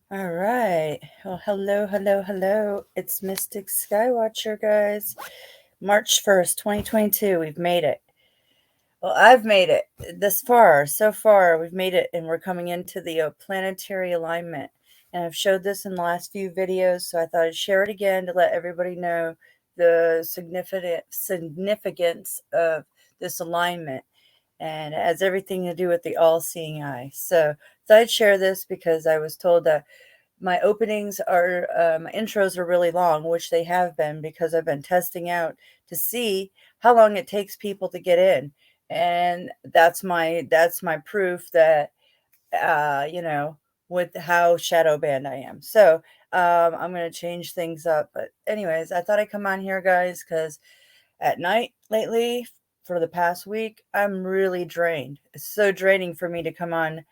All right. Well, hello. It's Mystic Skywatcher, guys. March 1st, 2022. We've made it. Well, I've made it this far. So far, we've made it, and we're coming into the planetary alignment. And I've showed this in the last few videos, so I thought I'd share it again to let everybody know the significance of this alignment. And it has everything to do with the all seeing eye. So I thought I'd share this because I was told that my openings are my intros are really long, which they have been because I've been testing out to see how long it takes people to get in, and that's my proof that you know, with how shadow band I am. So I'm gonna change things up, but anyways, I thought I'd come on here, guys, because at night lately for the past week I'm really drained. It's so draining for me to come on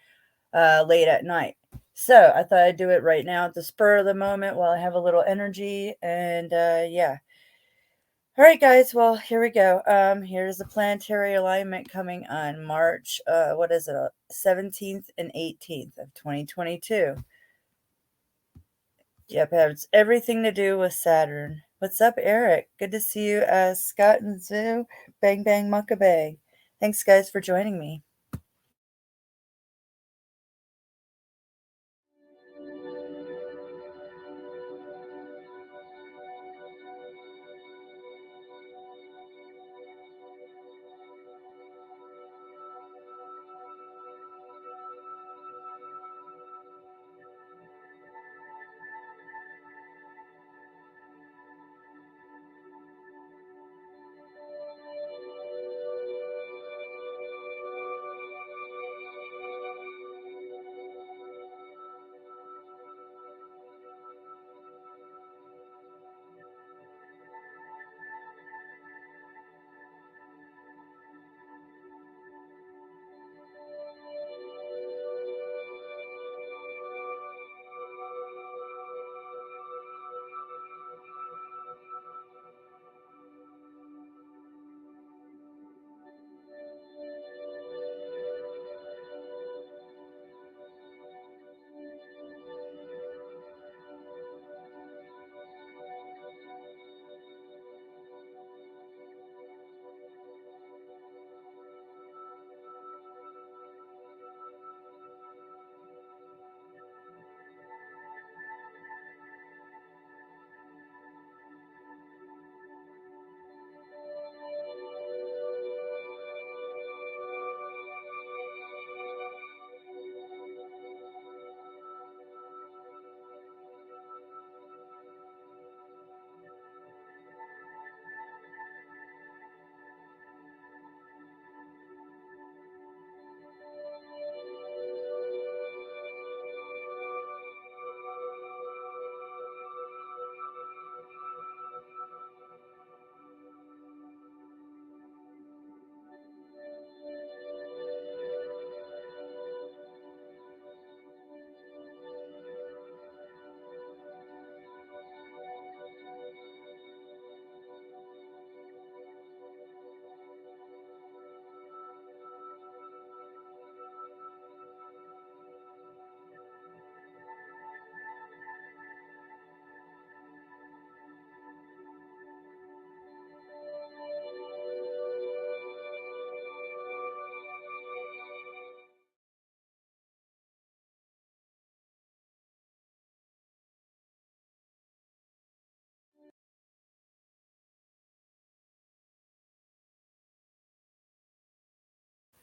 late at night. So I thought I'd do it right now at the spur of the moment while I have a little energy. And yeah. All right, guys. Well, here we go. Here's the planetary alignment coming on March, what is it, 17th and 18th of 2022. Yep, it has everything to do with Saturn. What's up, Eric? Good to see you, Scott and Zoo. Bang, bang, mucka bang. Thanks, guys, for joining me.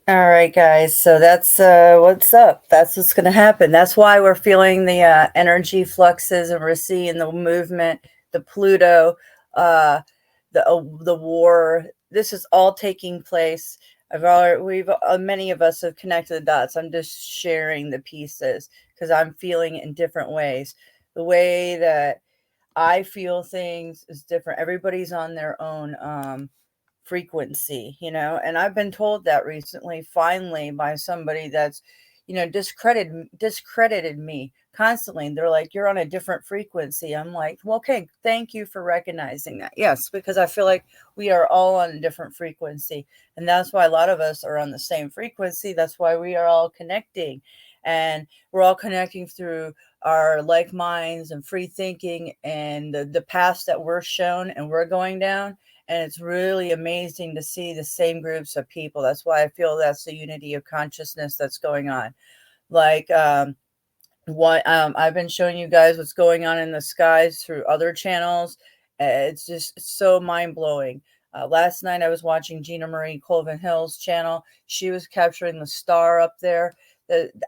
All right, guys. So that's what's up. That's what's going to happen. That's why we're feeling the energy fluxes, and we're seeing the movement, the Pluto, the war. This is all taking place. Many of us have connected the dots. I'm just sharing the pieces because I'm feeling it in different ways. The way that I feel things is different. Everybody's on their own frequency, and I've been told that recently, finally, by somebody that's, discredited me constantly. They're like, "You're on a different frequency." I'm like, "Well, okay, thank you for recognizing that." Yes, because I feel like we are all on a different frequency, and that's why a lot of us are on the same frequency. That's why we are all connecting. and we're all connecting through our like minds and free thinking and the paths that we're shown and we're going down. And it's really amazing to see the same groups of people. That's why I feel that's the unity of consciousness that's going on. Like, what I've been showing you guys what's going on in the skies through other channels. It's just so mind blowing. Last night I was watching Gina Marie Colvin Hill's channel. She was capturing the star up there.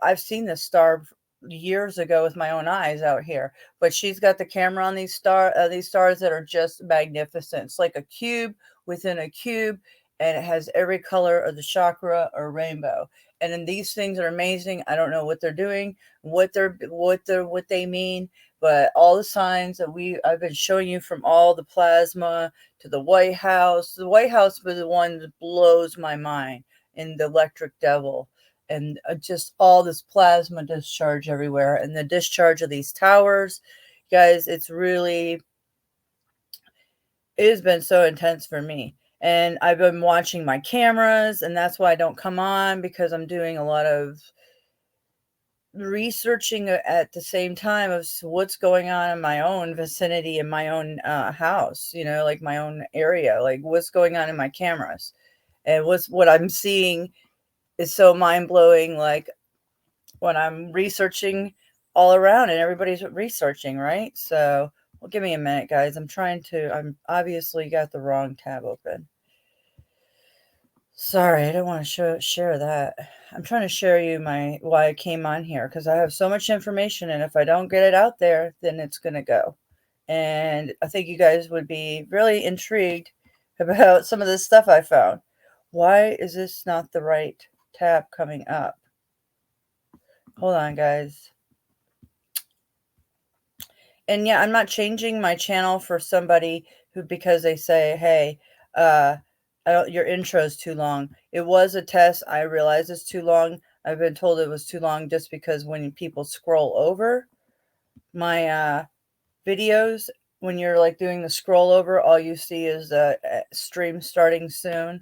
I've seen this star years ago with my own eyes out here, but she's got the camera on these stars that are just magnificent. It's like a cube within a cube, and it has every color of the chakra or rainbow. And then these things are amazing. I don't know what they're doing, what they mean, but all the signs that I've been showing you, from all the plasma to the White House. The White House was the one that blows my mind, in the electric devil, and just all this plasma discharge everywhere, and the discharge of these towers. Guys, it has been so intense for me. And I've been watching my cameras, and that's why I don't come on, because I'm doing a lot of researching at the same time of what's going on in my own vicinity, in my own house, like my own area, like what's going on in my cameras. And what I'm seeing is so mind-blowing, like when I'm researching all around and everybody's researching, right? So, well, give me a minute, guys. I'm obviously got the wrong tab open. Sorry, I don't want to share that. I'm trying to share you why I came on here, because I have so much information, and if I don't get it out there, then it's going to go. And I think you guys would be really intrigued about some of the stuff I found. Why is this not the right tab coming up? Hold on, guys. And yeah, I'm not changing my channel for somebody because they say, hey, your intro's too long. It was a test. I realize it's too long. I've been told it was too long just because when people scroll over my videos, when you're like doing the scroll over, all you see is the stream starting soon.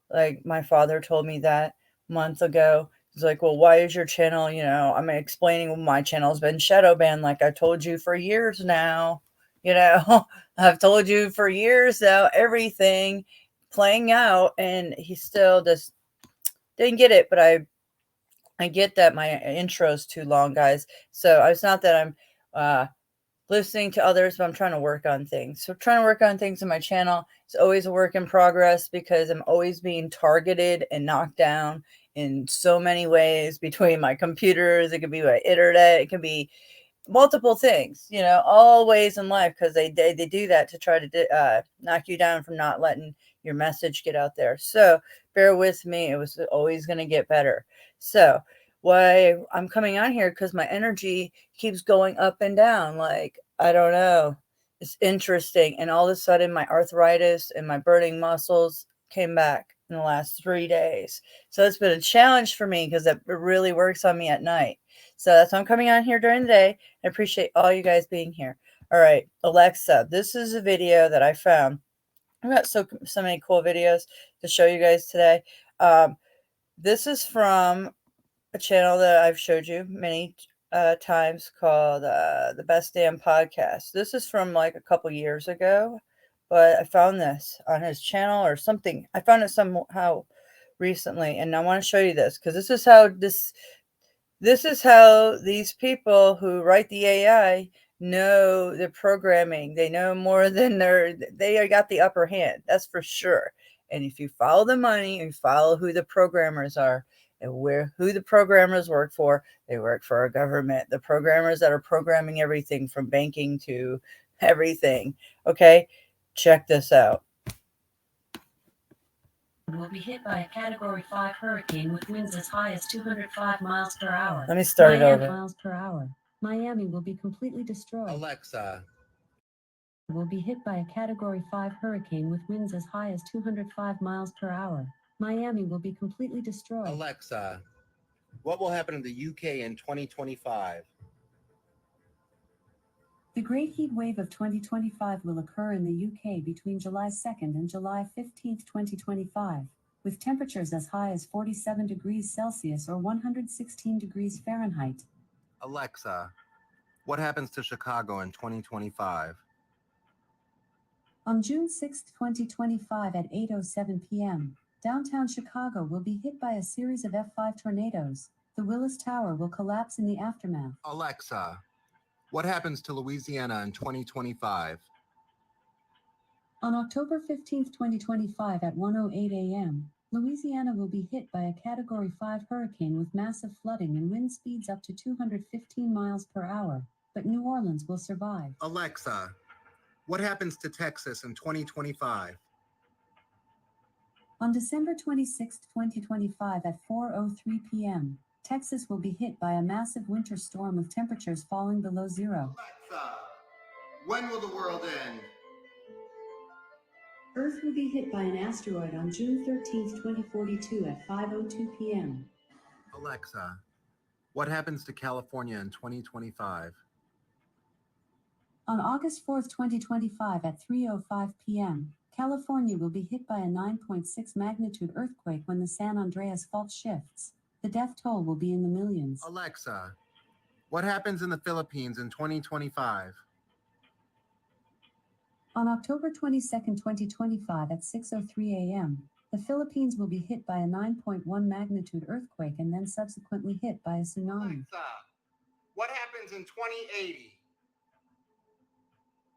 Like my father told me that a month ago. He's like, well, why is your channel, I'm explaining my channel's been shadow banned. Like I told you for years now, I've told you for years now, everything playing out, and he still just didn't get it. But I get that my intro's too long, guys. So it's not that I'm listening to others, but I'm trying to work on things. So trying to work on things in my channel is always a work in progress, because I'm always being targeted and knocked down in so many ways, between my computers. It could be my internet. It can be multiple things, all ways in life, because they do that to try to knock you down from not letting your message get out there. So bear with me. It was always going to get better. So why I'm coming on here, because my energy keeps going up and down. Like, I don't know. It's interesting. And all of a sudden my arthritis and my burning muscles came back in the last 3 days. So it's been a challenge for me, because it really works on me at night. So that's why I'm coming on here during the day. I appreciate all you guys being here. All right, Alexa, this is a video that I found. I've got so many cool videos to show you guys today. This is from a channel that I've showed you many times, called The Best Damn Podcast. This is from like a couple years ago, but I found this on his channel or something. I found it somehow recently, and I want to show you this, because this is how these people who write the AI know the programming. They know more than they got the upper hand. That's for sure. And if you follow the money and follow who the programmers are and who the programmers work for, they work for our government. The programmers that are programming everything from banking to everything. Okay, check this out. Will be hit by a Category 5 hurricane with winds as high as 205 miles per hour. Let me start it over. Miles per hour. Miami will be completely destroyed. Alexa. Will be hit by a Category 5 hurricane with winds as high as 205 miles per hour. Miami will be completely destroyed. Alexa. What will happen in the UK in 2025? The Great Heat Wave of 2025 will occur in the UK between July 2nd and July 15th, 2025. with temperatures as high as 47 degrees Celsius or 116 degrees Fahrenheit. Alexa, what happens to Chicago in 2025? On June 6, 2025 at 8:07 p.m., downtown Chicago will be hit by a series of F5 tornadoes. The Willis Tower will collapse in the aftermath. Alexa, what happens to Louisiana in 2025? On October 15, 2025 at 1:08 a.m., Louisiana will be hit by a Category 5 hurricane with massive flooding and wind speeds up to 215 miles per hour, but New Orleans will survive. Alexa, what happens to Texas in 2025? On December 26, 2025 at 4:03 p.m., Texas will be hit by a massive winter storm with temperatures falling below zero. Alexa, when will the world end? Earth will be hit by an asteroid on June 13, 2042 at 5:02 p.m. Alexa, what happens to California in 2025? On August 4, 2025 at 3:05 p.m., California will be hit by a 9.6 magnitude earthquake when the San Andreas Fault shifts. The death toll will be in the millions. Alexa, what happens in the Philippines in 2025? On October 22, 2025 at 6:03 a.m., the Philippines will be hit by a 9.1 magnitude earthquake and then subsequently hit by a tsunami. Alexa, what happens in 2080?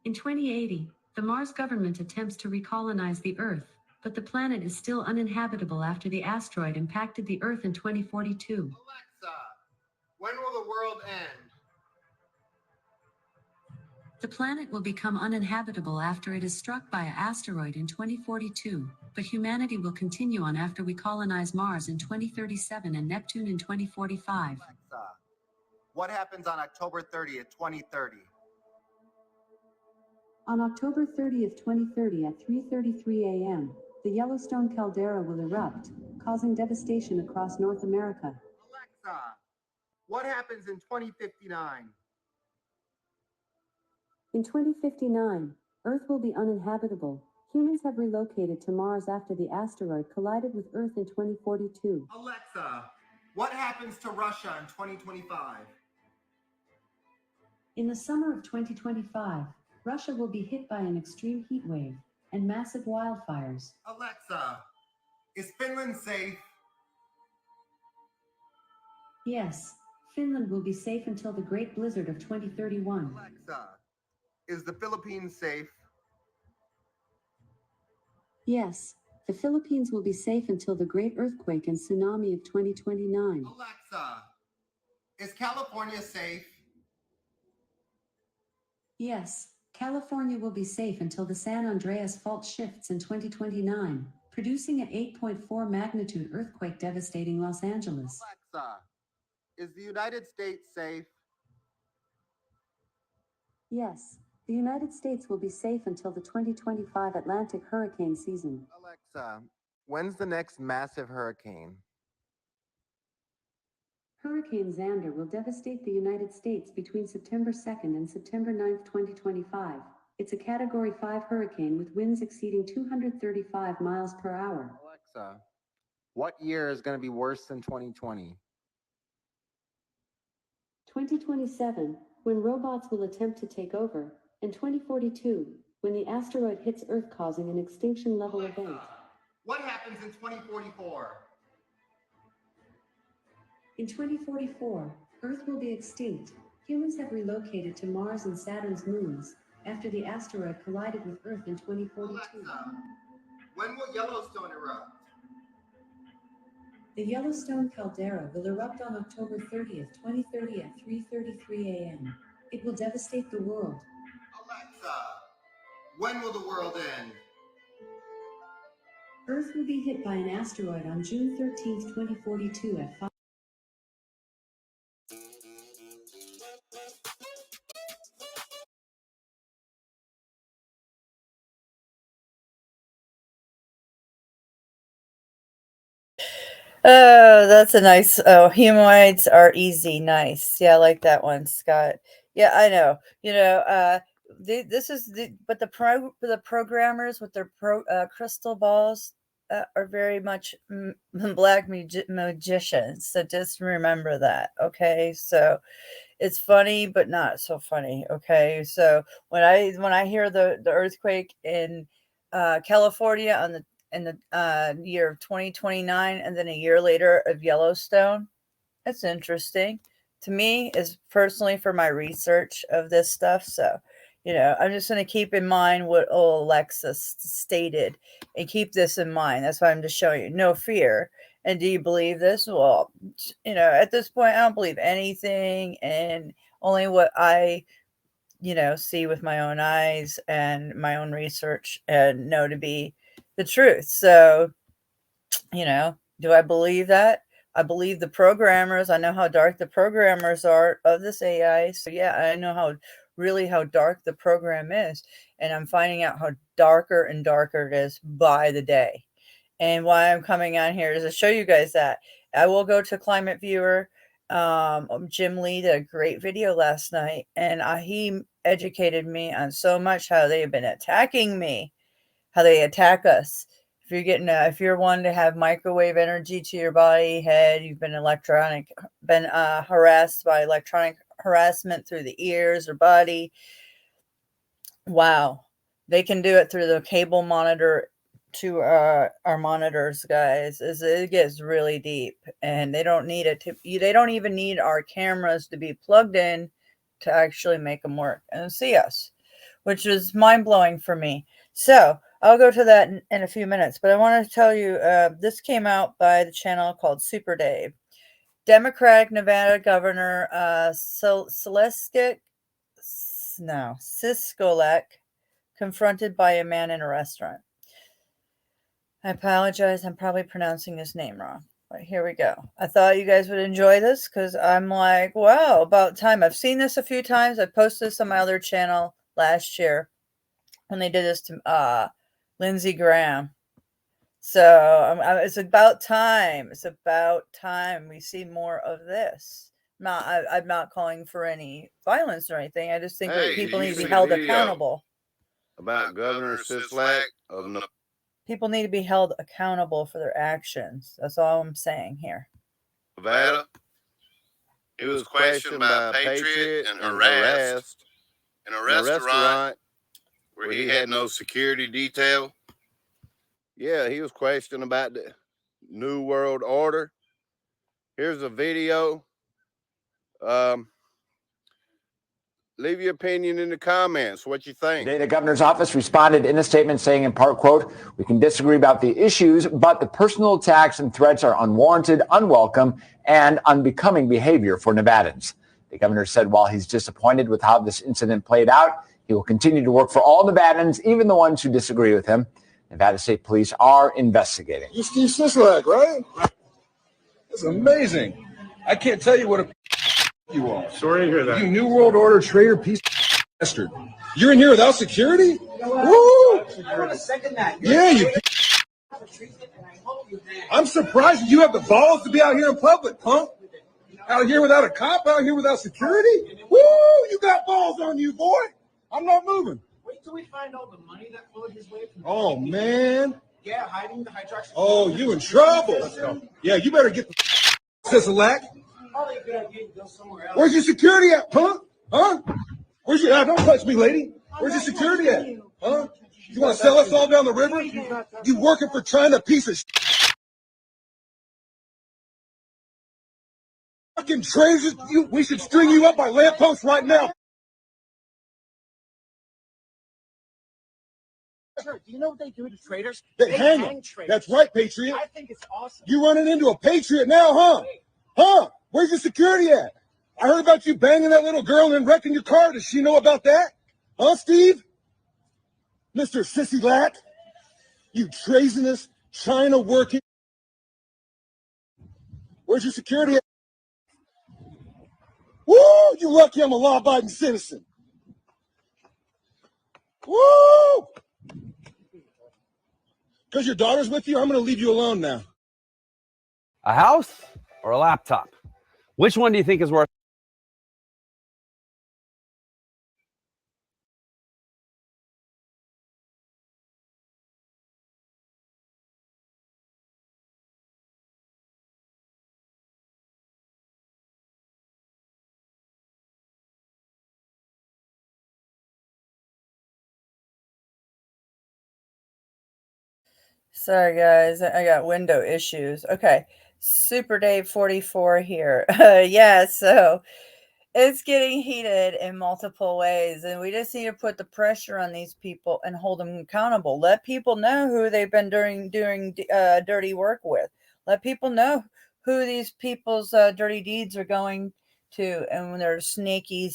In 2080, the Mars government attempts to recolonize the Earth, but the planet is still uninhabitable after the asteroid impacted the Earth in 2042. Alexa, when will the world end? The planet will become uninhabitable after it is struck by an asteroid in 2042, but humanity will continue on after we colonize Mars in 2037 and Neptune in 2045. Alexa, what happens on October 30th, 2030? On October 30th, 2030 at 3:33 a.m., the Yellowstone caldera will erupt, causing devastation across North America. Alexa, what happens in 2059? In 2059, Earth will be uninhabitable. Humans have relocated to Mars after the asteroid collided with Earth in 2042. Alexa, what happens to Russia in 2025? In the summer of 2025, Russia will be hit by an extreme heat wave and massive wildfires. Alexa, is Finland safe? Yes, Finland will be safe until the Great Blizzard of 2031. Alexa, is the Philippines safe? Yes, the Philippines will be safe until the Great Earthquake and Tsunami of 2029. Alexa, is California safe? Yes, California will be safe until the San Andreas Fault shifts in 2029, producing an 8.4 magnitude earthquake devastating Los Angeles. Alexa, is the United States safe? Yes, the United States will be safe until the 2025 Atlantic hurricane season. Alexa, when's the next massive hurricane? Hurricane Xander will devastate the United States between September 2nd and September 9th, 2025. It's a Category 5 hurricane with winds exceeding 235 miles per hour. Alexa, what year is going to be worse than 2020? 2027, when robots will attempt to take over, and 2042, when the asteroid hits Earth causing an extinction level event. What happens in 2044? In 2044, Earth will be extinct. Humans have relocated to Mars and Saturn's moons after the asteroid collided with Earth in 2042. Alexa, when will Yellowstone erupt? The Yellowstone caldera will erupt on October 30th, 2030 at 3:33 a.m. It will devastate the world. Alexa, when will the world end? Earth will be hit by an asteroid on June 13th, 2042 at 5. Oh, that's a nice. Oh, humanoids are easy. Nice. Yeah, I like that one, Scott. Yeah, I know. This is the but the programmers with their crystal balls. are very much black magicians. So just remember that. Okay. So it's funny, but not so funny. Okay. So when I hear the earthquake in California on the in the year of 2029, and then a year later of Yellowstone, that's interesting to me, is personally for my research of this stuff. So, I'm just going to keep in mind what old Alexa stated and keep this in mind. That's why I'm just showing you no fear. And do you believe this? Well, at this point, I don't believe anything, and only what I, see with my own eyes and my own research and know to be the truth. So, do I believe that? I believe the programmers. I know how dark the programmers are of this AI. So yeah, I know how dark the program is. And I'm finding out how darker and darker it is by the day. And why I'm coming on here is to show you guys that. I will go to Climate Viewer. Jim Lee did a great video last night, and he educated me on so much how they have been attacking me, how they attack us. If you're one to have microwave energy to your body, head, you've been harassed by electronic harassment through the ears or body. Wow, they can do it through the cable monitor to our monitors, guys. It gets really deep, and they don't need it to. They don't even need our cameras to be plugged in to actually make them work and see us, which is mind blowing for me. So I'll go to that in a few minutes, but I want to tell you this came out by the channel called Super Dave. Democratic Nevada Governor Siskolek confronted by a man in a restaurant. I apologize. I'm probably pronouncing his name wrong. But here we go. I thought you guys would enjoy this because I'm like, wow, about time. I've seen this a few times. I posted this on my other channel last year when they did this to Lindsey Graham. So it's about time. It's about time we see more of this. I'm not calling for any violence or anything. I just think that people need to be held accountable. About Governor Sisolak of People need to be held accountable for their actions. That's all I'm saying here. Nevada. He was questioned by a patriot and harassed in a restaurant where he had no security detail. Yeah, he was questioned about the New World Order. Here's a video. Leave your opinion in the comments, what you think. Today, the governor's office responded in a statement saying, in part, quote, "We can disagree about the issues, but the personal attacks and threats are unwarranted, unwelcome, and unbecoming behavior for Nevadans." The governor said while he's disappointed with how this incident played out, he will continue to work for all Nevadans, even the ones who disagree with him. Nevada State Police are investigating. You're Steve Sisolak, right? That's amazing. I can't tell you what a you are. Sorry to hear that. You New World Order traitor piece of bastard. You're in here without security? Woo! Yeah, you. I'm surprised you have the balls to be out here in public, punk. Out here without a cop, out here without security? Woo! You got balls on you, boy. I'm not moving. Wait till we find all the money that flowed his way from. Oh, man. Yeah, hiding the hydroxychloroquine. Oh, you in trouble. Let's go. Yeah, you better get the Sisolak. Probably a good idea to go somewhere else. Where's your security at, punk? Huh? Where's your? Don't touch me, lady. Where's your security at? Huh? You want to sell us all down the river? You working for China, piece of shit. Fucking traitors! We should string you up by lampposts right now. Do you know what they do to traitors? They hang them. traitors. That's right, Patriot. I think it's awesome. You running into a Patriot now, huh? Huh? Where's your security at? I heard about you banging that little girl and then wrecking your car. Does she know about that? Huh, Steve? Mr. Sisolak? You treasonous, China working. Where's your security at? Woo! You lucky I'm a law-abiding citizen. Woo! Because your daughter's with you, I'm going to leave you alone now. A house or a laptop? Which one do you think is worth? Sorry, guys. I got window issues. Okay. Super Dave 44 here. Yeah, so it's getting heated in multiple ways, and we just need to put the pressure on these people and hold them accountable. Let people know who they've been doing dirty work with. Let people know who these people's dirty deeds are going to, and when they're sneaky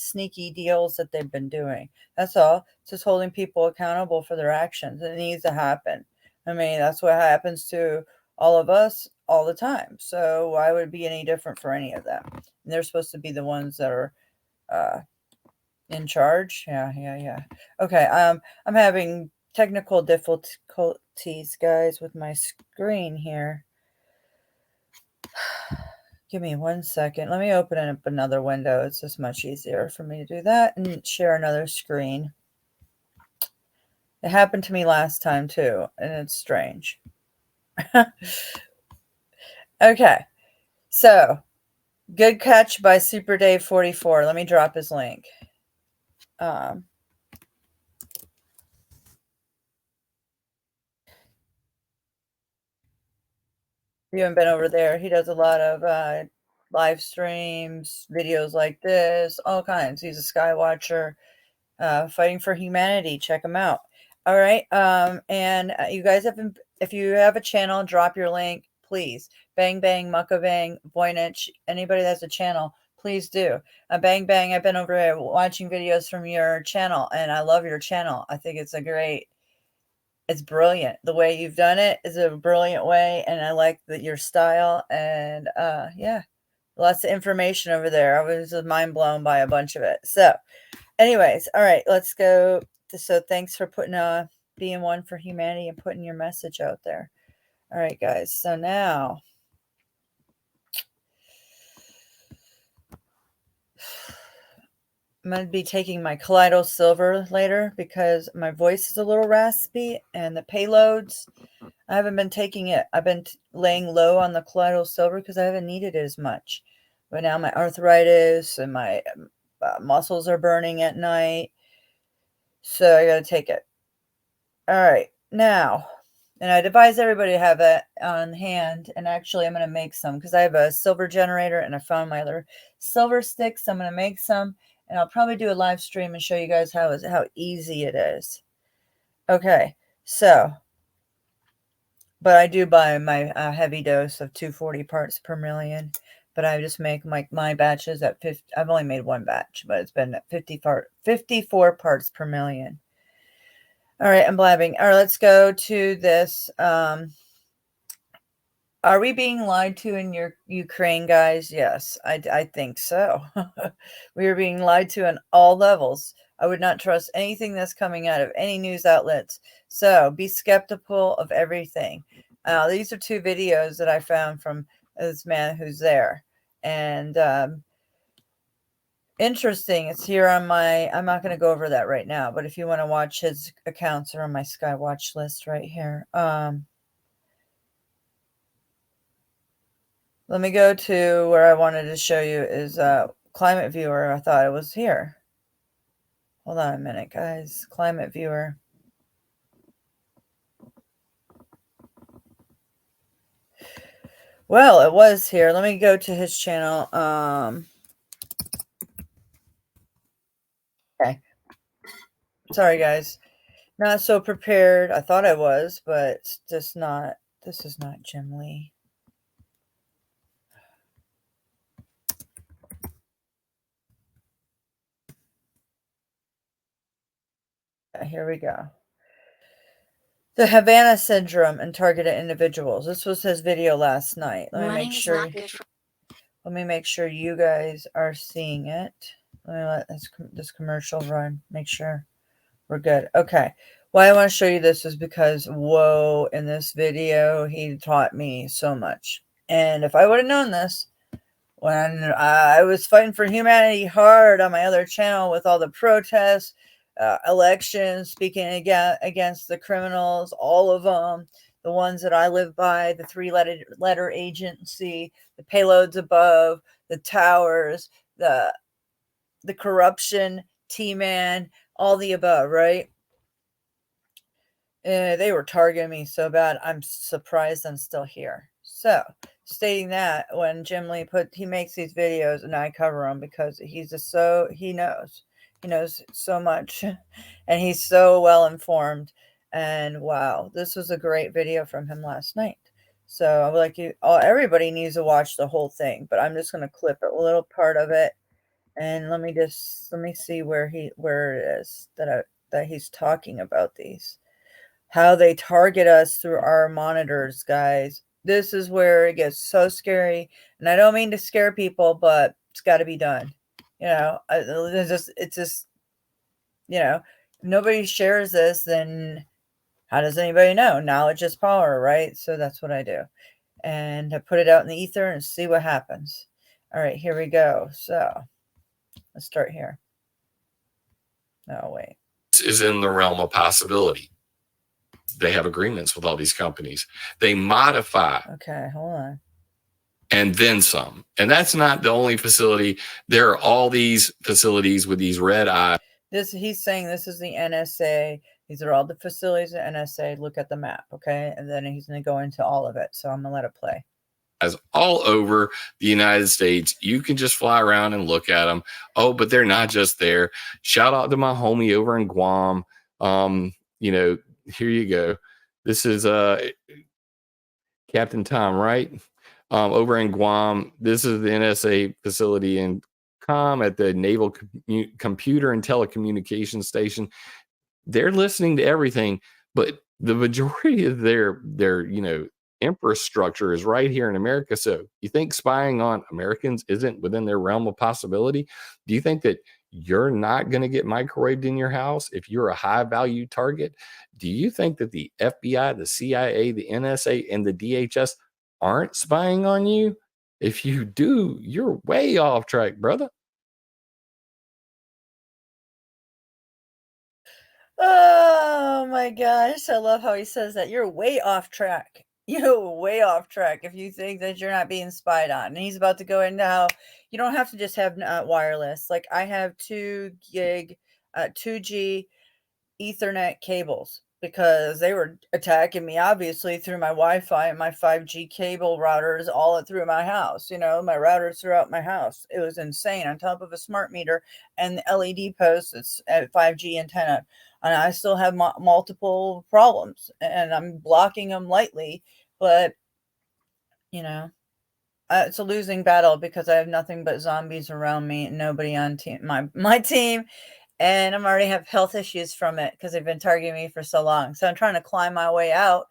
deals that they've been doing. That's all. It's just holding people accountable for their actions. It needs to happen. I mean, that's what happens to all of us all the time. So why would it be any different for any of them? And they're supposed to be the ones that are in charge. Yeah. Okay. I'm having technical difficulties, guys, with my screen here. Give me 1 second. Let me open up another window. It's just much easier for me to do that and share another screen. It happened to me last time too, and it's strange. Okay. So, good catch by Super Dave 44. Let me drop his link. You haven't been over there. He does a lot of live streams, videos like this, all kinds. He's a sky watcher, fighting for humanity. Check him out. All right. And you guys haven't, if you have a channel, drop your link, please. Bang Bang, Muckabang, Voynich, anybody that's a channel, please do. Bang Bang, I've been over here watching videos from your channel, and I love your channel. I think it's it's brilliant. The way you've done it is a brilliant way, and I like your style. And yeah, lots of information over there. I was mind blown by a bunch of it. So anyways, all right, let's go. So thanks for being one for humanity and putting your message out there. All right, guys. So now I'm going to be taking my Kaleido Silver later because my voice is a little raspy, and the payloads, I haven't been taking it. I've been laying low on the Kaleido Silver because I haven't needed it as much. But now my arthritis and my muscles are burning at night. So I got to take it. All right. Now, and I'd advise everybody to have it on hand. And actually, I'm going to make some because I have a silver generator and I found my other silver sticks. I'm going to make some, and I'll probably do a live stream and show you guys how easy it is. Okay. So, but I do buy my heavy dose of 240 parts per million. But I just make my batches at 50. I've only made one batch, but it's been at 54 parts per million. All right, I'm blabbing. All right, let's go to this. Are we being lied to in Ukraine, guys? Yes, I think so. We are being lied to on all levels. I would not trust anything that's coming out of any news outlets. So be skeptical of everything. These are 2 videos that I found from this man who's there. And interesting. It's here on I'm not going to go over that right now, but if you want to watch his accounts, they're on my Skywatch list right here. Let me go to where I wanted to show you is Climate Viewer. I thought it was here. Hold on a minute, guys. Climate Viewer. Well, it was here. Let me go to his channel. Okay. Sorry, guys. Not so prepared. I thought I was, but it's just not. This is not Jim Lee. Here we go. The Havana Syndrome in targeted individuals. This was his video last night. Let me make sure you guys are seeing it. Let me let this commercial run. Make sure we're good. Okay. Why I want to show you this is because, whoa, in this video, he taught me so much. And if I would have known this when I was fighting for humanity hard on my other channel with all the protests, elections, speaking against the criminals, all of them, the ones that I live by, the 3-letter agency, the payloads above, the towers, the corruption, T-Man, all the above, right? They were targeting me so bad. I'm surprised I'm still here. So, stating that when Jim Lee he makes these videos and I cover them because he's just he knows so much and he's so well informed. And wow, this was a great video from him last night. So I would like everybody needs to watch the whole thing, but I'm just going to clip a little part of it. And let me see where it is that he's talking about these. How they target us through our monitors, guys. This is where it gets so scary. And I don't mean to scare people, but it's got to be done. It's just, nobody shares this, then how does anybody know? Knowledge is power, right? So that's what I do. And I put it out in the ether and see what happens. All right, here we go. So let's start here. Oh, wait. Is in the realm of possibility. They have agreements with all these companies. They modify. Okay, hold on. And then some. And that's not the only facility. There are all these facilities with these red eyes. He's saying this is the NSA. These are all the facilities at NSA. Look at the map, okay? And then he's going to go into all of it. So I'm going to let it play. As all over the United States, you can just fly around and look at them. Oh, but they're not just there. Shout out to my homie over in Guam. Here you go. This is Captain Tom, right? Over in Guam. This is the NSA facility in at the Naval Computer and Telecommunications Station. They're listening to everything, but the majority of their infrastructure is right here in America. So you think spying on Americans isn't within their realm of possibility? Do you think that you're not going to get microwaved in your house if you're a high value target? Do you think that the FBI, the CIA, the NSA, and the DHS aren't spying on you? If you do, you're way off track, brother. Oh my gosh, I love how he says that. You're way off track. You're way off track if you think that you're not being spied on. And he's about to go into how you don't have to just have wireless. Like I have 2G Ethernet cables because they were attacking me obviously through my Wi-Fi and my 5G cable routers all through my house. My routers throughout my house. It was insane on top of a smart meter and the LED posts at 5G antenna. And I still have multiple problems and I'm blocking them lightly, but it's a losing battle because I have nothing but zombies around me and nobody on my team. And I'm already have health issues from it because they've been targeting me for so long. So I'm trying to climb my way out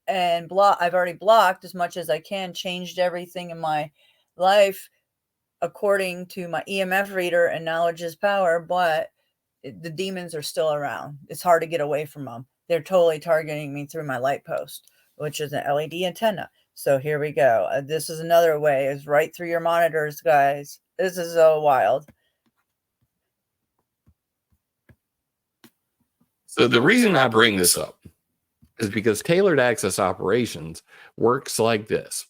and block. I've already blocked as much as I can, changed everything in my life according to my EMF reader and knowledge is power, but the demons are still around. It's hard to get away from them. They're totally targeting me through my light post, which is an LED antenna. So here we go. This is another way, is right through your monitors, guys. This is so wild. So the reason I bring this up is because tailored access operations works like this.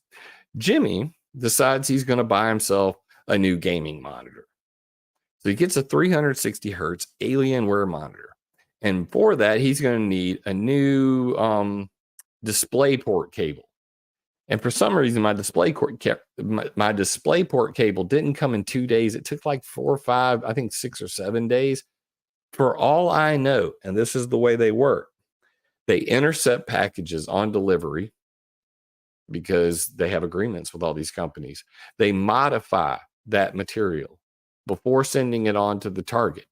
Jimmy decides he's going to buy himself a new gaming monitor. So he gets a 360 hertz Alienware monitor. And for that, he's going to need a new DisplayPort cable. And for some reason, my DisplayPort cable didn't come in 2 days. It took like 4 or 5, I think 6 or 7 days. For all I know, and this is the way they work, they intercept packages on delivery because they have agreements with all these companies. They modify that material before sending it on to the target.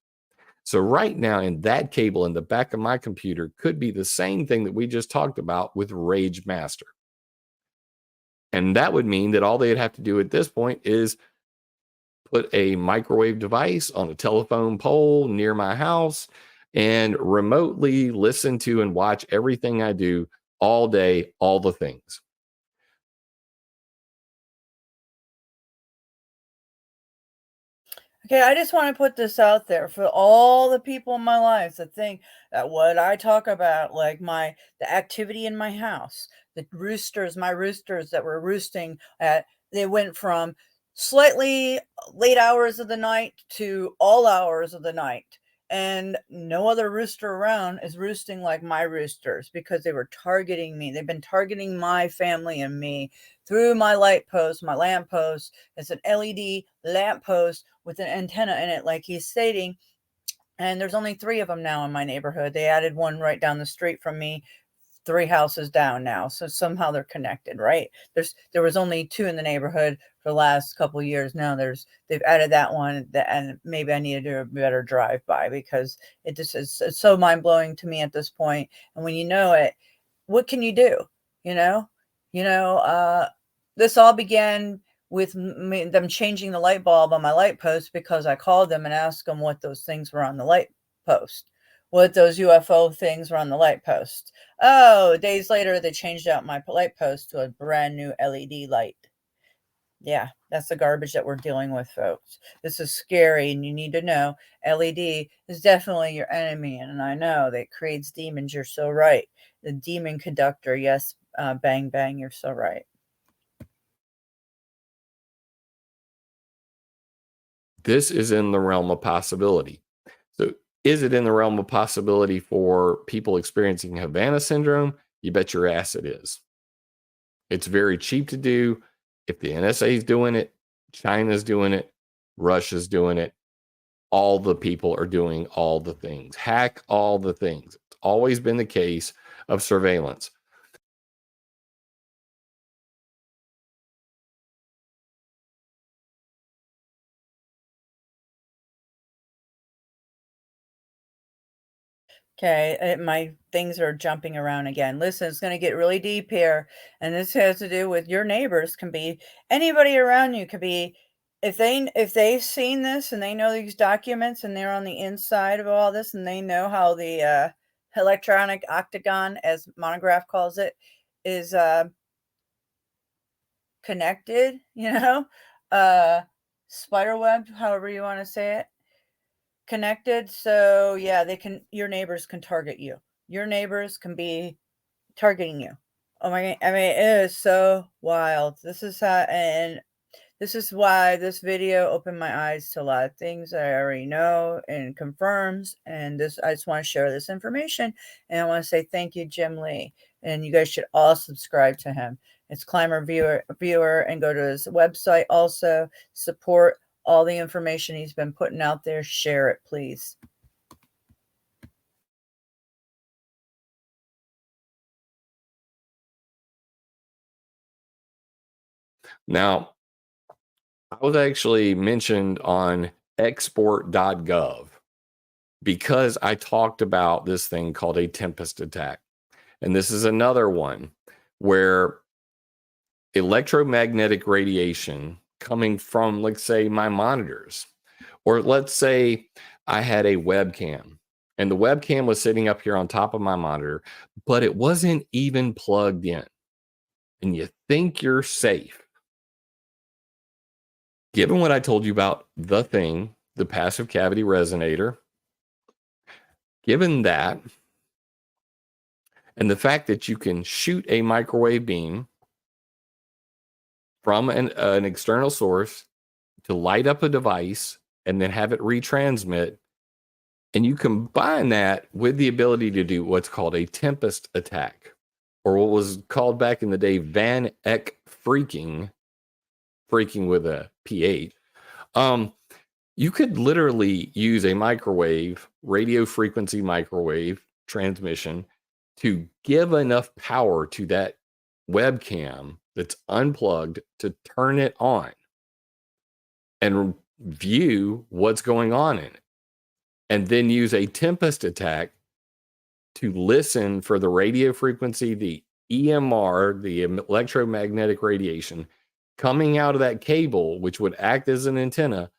So right now in that cable in the back of my computer could be the same thing that we just talked about with Rage Master. And that would mean that all they'd have to do at this point is put a microwave device on a telephone pole near my house and remotely listen to and watch everything I do all day, all the things. Okay, I just want to put this out there for all the people in my life that think that what I talk about, like the activity in my house, my roosters that were roosting they went from slightly late hours of the night to all hours of the night. and no other rooster around is roosting like my roosters because they were targeting me. They've been targeting my family and me through my light post, my lamp post. It's an LED lamp post with an antenna in it, like he's stating. And there's only 3 of them now in my neighborhood. They added one right down the street from me, 3 houses down now. So somehow they're connected, right? There was only 2 in the neighborhood for the last couple of years. Now they've added that one, and maybe I need to do a better drive by because it just is, it's so mind blowing to me at this point. And when you know it, what can you do? You know, this all began with them changing the light bulb on my light post because I called them and asked them what those things were on the light post, what those UFO things were on the light post. Oh, days later, they changed out my light post to a brand new LED light. Yeah, that's the garbage that we're dealing with, folks. This is scary, and you need to know LED is definitely your enemy. And I know that creates demons. You're so right. The demon conductor. Yes, bang, bang. You're so right. This is in the realm of possibility. So is it in the realm of possibility for people experiencing Havana syndrome? You bet your ass it is. It's very cheap to do. If the NSA is doing it, China's doing it, Russia's doing it, all the people are doing all the things. Hack all the things. It's always been the case of surveillance. Okay, my things are jumping around again. Listen, it's going to get really deep here, and this has to do with your neighbors. Can be anybody around you. Could be if they've seen this and they know these documents and they're on the inside of all this and they know how the electronic octagon, as Monograph calls it, is connected. Spider web, however you want to say it. Connected, so yeah, your neighbors can target you. Your neighbors can be targeting you. Oh my, I mean, it is so wild. This is why this video opened my eyes to a lot of things I already know and confirms. And I just want to share this information. And I want to say thank you, Jim Lee. And you guys should all subscribe to him. It's Climber Viewer, and go to his website. Also support all the information he's been putting out there. Share it, please. Now, I was actually mentioned on export.gov because I talked about this thing called a tempest attack. And this is another one where electromagnetic radiation coming from, let's say, my monitors, or let's say I had a webcam and the webcam was sitting up here on top of my monitor, but it wasn't even plugged in. And you think you're safe. Given what I told you about the thing, the passive cavity resonator, given that, and the fact that you can shoot a microwave beam from an external source to light up a device and then have it retransmit, and you combine that with the ability to do what's called a tempest attack, or what was called back in the day Van Eck freaking with a PH. You could literally use a microwave, radio frequency microwave transmission to give enough power to that webcam that's unplugged to turn it on and view what's going on in it. And then use a tempest attack to listen for the radio frequency, the EMR, the electromagnetic radiation coming out of that cable, which would act as an antenna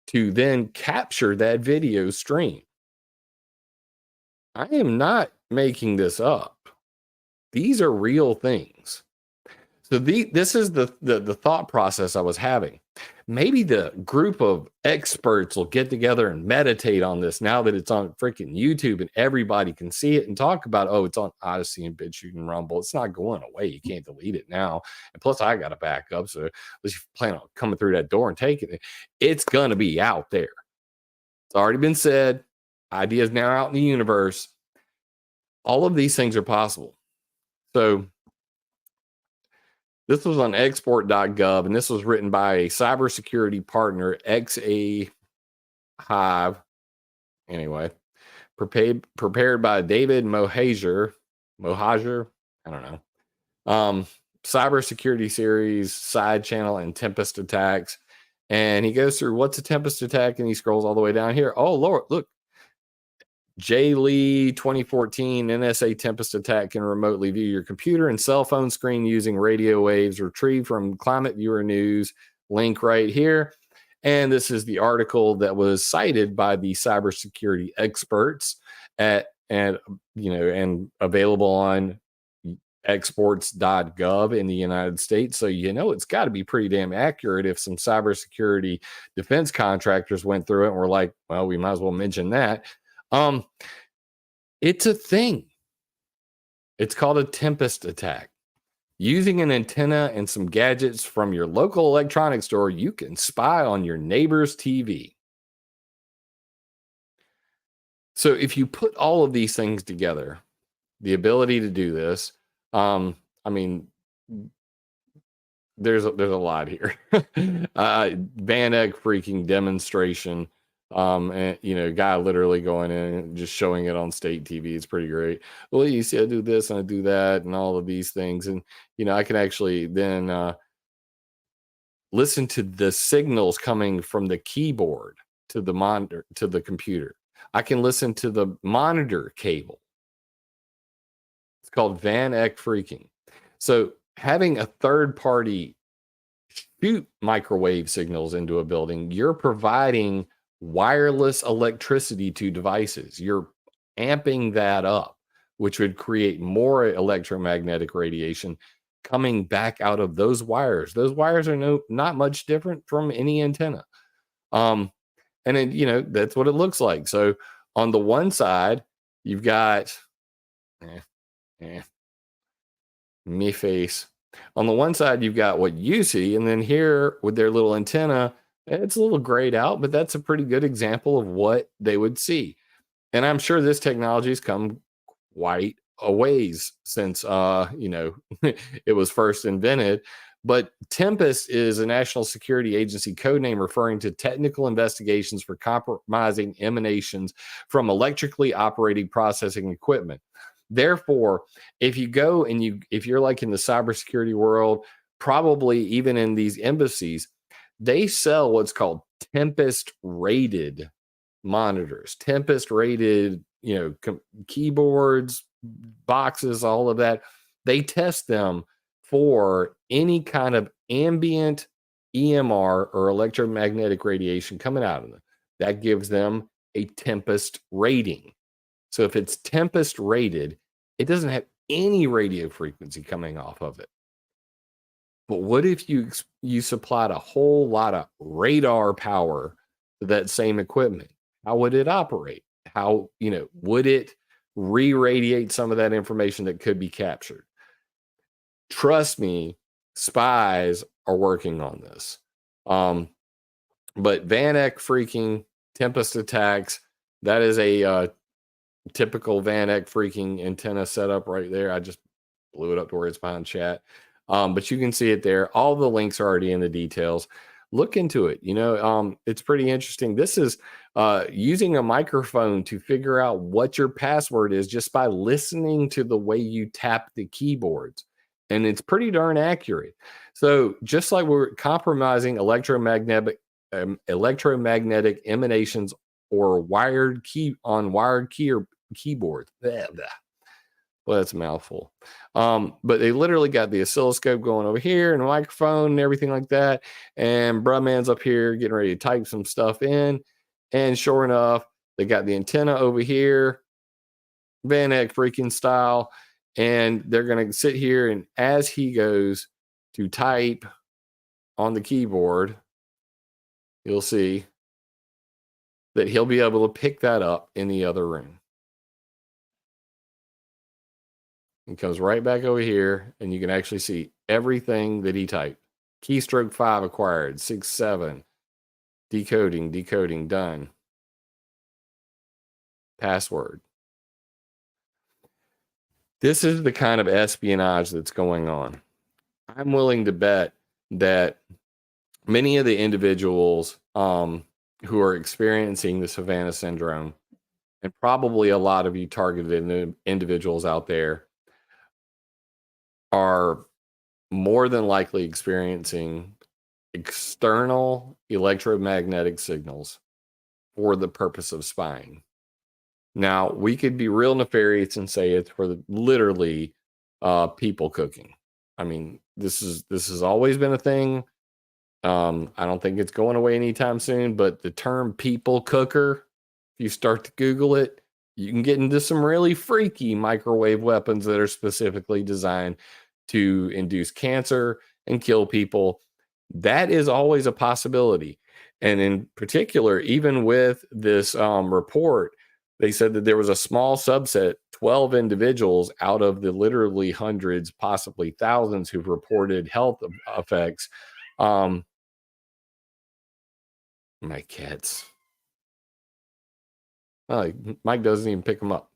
to then capture that video stream. I am not making this up. These are real things. So this is the thought process I was having. Maybe the group of experts will get together and meditate on this now that it's on freaking YouTube and everybody can see it and talk about, oh, it's on Odyssey and BitChute and Rumble. It's not going away. You can't delete it now. And plus, I got a backup. So unless you plan on coming through that door and taking it, it's going to be out there. It's already been said. ideas now out in the universe. All of these things are possible. So this was on export.gov, and this was written by a cybersecurity partner, XA Hive. Anyway, prepared by David Mohajer. I don't know. Cybersecurity series, side channel, and Tempest attacks. And he goes through what's a Tempest attack, and he scrolls all the way down here. Oh, Lord, look. J. Lee 2014 NSA Tempest attack can remotely view your computer and cell phone screen using radio waves retrieved from Climate Viewer News. Link right here. And this is the article that was cited by the cybersecurity experts and available on exports.gov in the United States. So, it's got to be pretty damn accurate if some cybersecurity defense contractors went through it and were like, well, we might as well mention that. It's a thing. It's called a Tempest attack. Using an antenna and some gadgets from your local electronics store, you can spy on your neighbor's TV. So if you put all of these things together, the ability to do this, there's a lot here. Van Eck freaking demonstration. Guy literally going in and just showing it on state TV. It's pretty great. Well, you see, I do this and I do that and all of these things. And, I can actually then listen to the signals coming from the keyboard to the monitor, to the computer. I can listen to the monitor cable. It's called Van Eck freaking. So having a third party shoot microwave signals into a building, you're providing wireless electricity to devices. You're amping that up, which would create more electromagnetic radiation coming back out of those wires. Those wires are not much different from any antenna. And then, that's what it looks like. So on the one side, you've got me face. On the one side, you've got what you see, and then here with their little antenna, it's a little grayed out, but that's a pretty good example of what they would see. And I'm sure this technology has come quite a ways since, it was first invented. But Tempest is a national security agency code name referring to technical investigations for compromising emanations from electrically operating processing equipment. Therefore, if you go and if you're like in the cybersecurity world, probably even in these embassies, they sell what's called Tempest rated monitors, Tempest rated, keyboards, boxes, all of that. They test them for any kind of ambient EMR or electromagnetic radiation coming out of them. That gives them a Tempest rating. So if it's Tempest rated, it doesn't have any radio frequency coming off of it. But what if you supplied a whole lot of radar power to that same equipment? How would it operate? How, would it re-radiate some of that information that could be captured? Trust me, spies are working on this. But Van Eck freaking Tempest attacks, that is a typical Van Eck freaking antenna setup right there. I just blew it up to where it's behind chat. But you can see it there. All the links are already in the details. Look into it. It's pretty interesting. This is using a microphone to figure out what your password is just by listening to the way you tap the keyboards. And it's pretty darn accurate. So just like we're compromising electromagnetic emanations or wired keyboards. Blah, blah. Well, that's a mouthful. But they literally got the oscilloscope going over here and a microphone and everything like that. And Brumman's up here getting ready to type some stuff in. And sure enough, they got the antenna over here, Van Eck freaking style. And they're going to sit here, and as he goes to type on the keyboard, you'll see that he'll be able to pick that up in the other room. He comes right back over here, and you can actually see everything that he typed. Keystroke 5 acquired, 6, 7. Decoding, done. password. This is the kind of espionage that's going on. I'm willing to bet that many of the individuals who are experiencing the Savannah syndrome, and probably a lot of you targeted individuals out there, are more than likely experiencing external electromagnetic signals for the purpose of spying. Now, we could be real nefarious and say it's for literally people cooking. I mean, this has always been a thing. I don't think it's going away anytime soon, but the term people cooker, if you start to Google it, you can get into some really freaky microwave weapons that are specifically designed to induce cancer and kill people. That is always a possibility. And in particular, even with this report, they said that there was a small subset, 12 individuals out of the literally hundreds, possibly thousands, who've reported health effects. My cats. Oh, Mike doesn't even pick them up.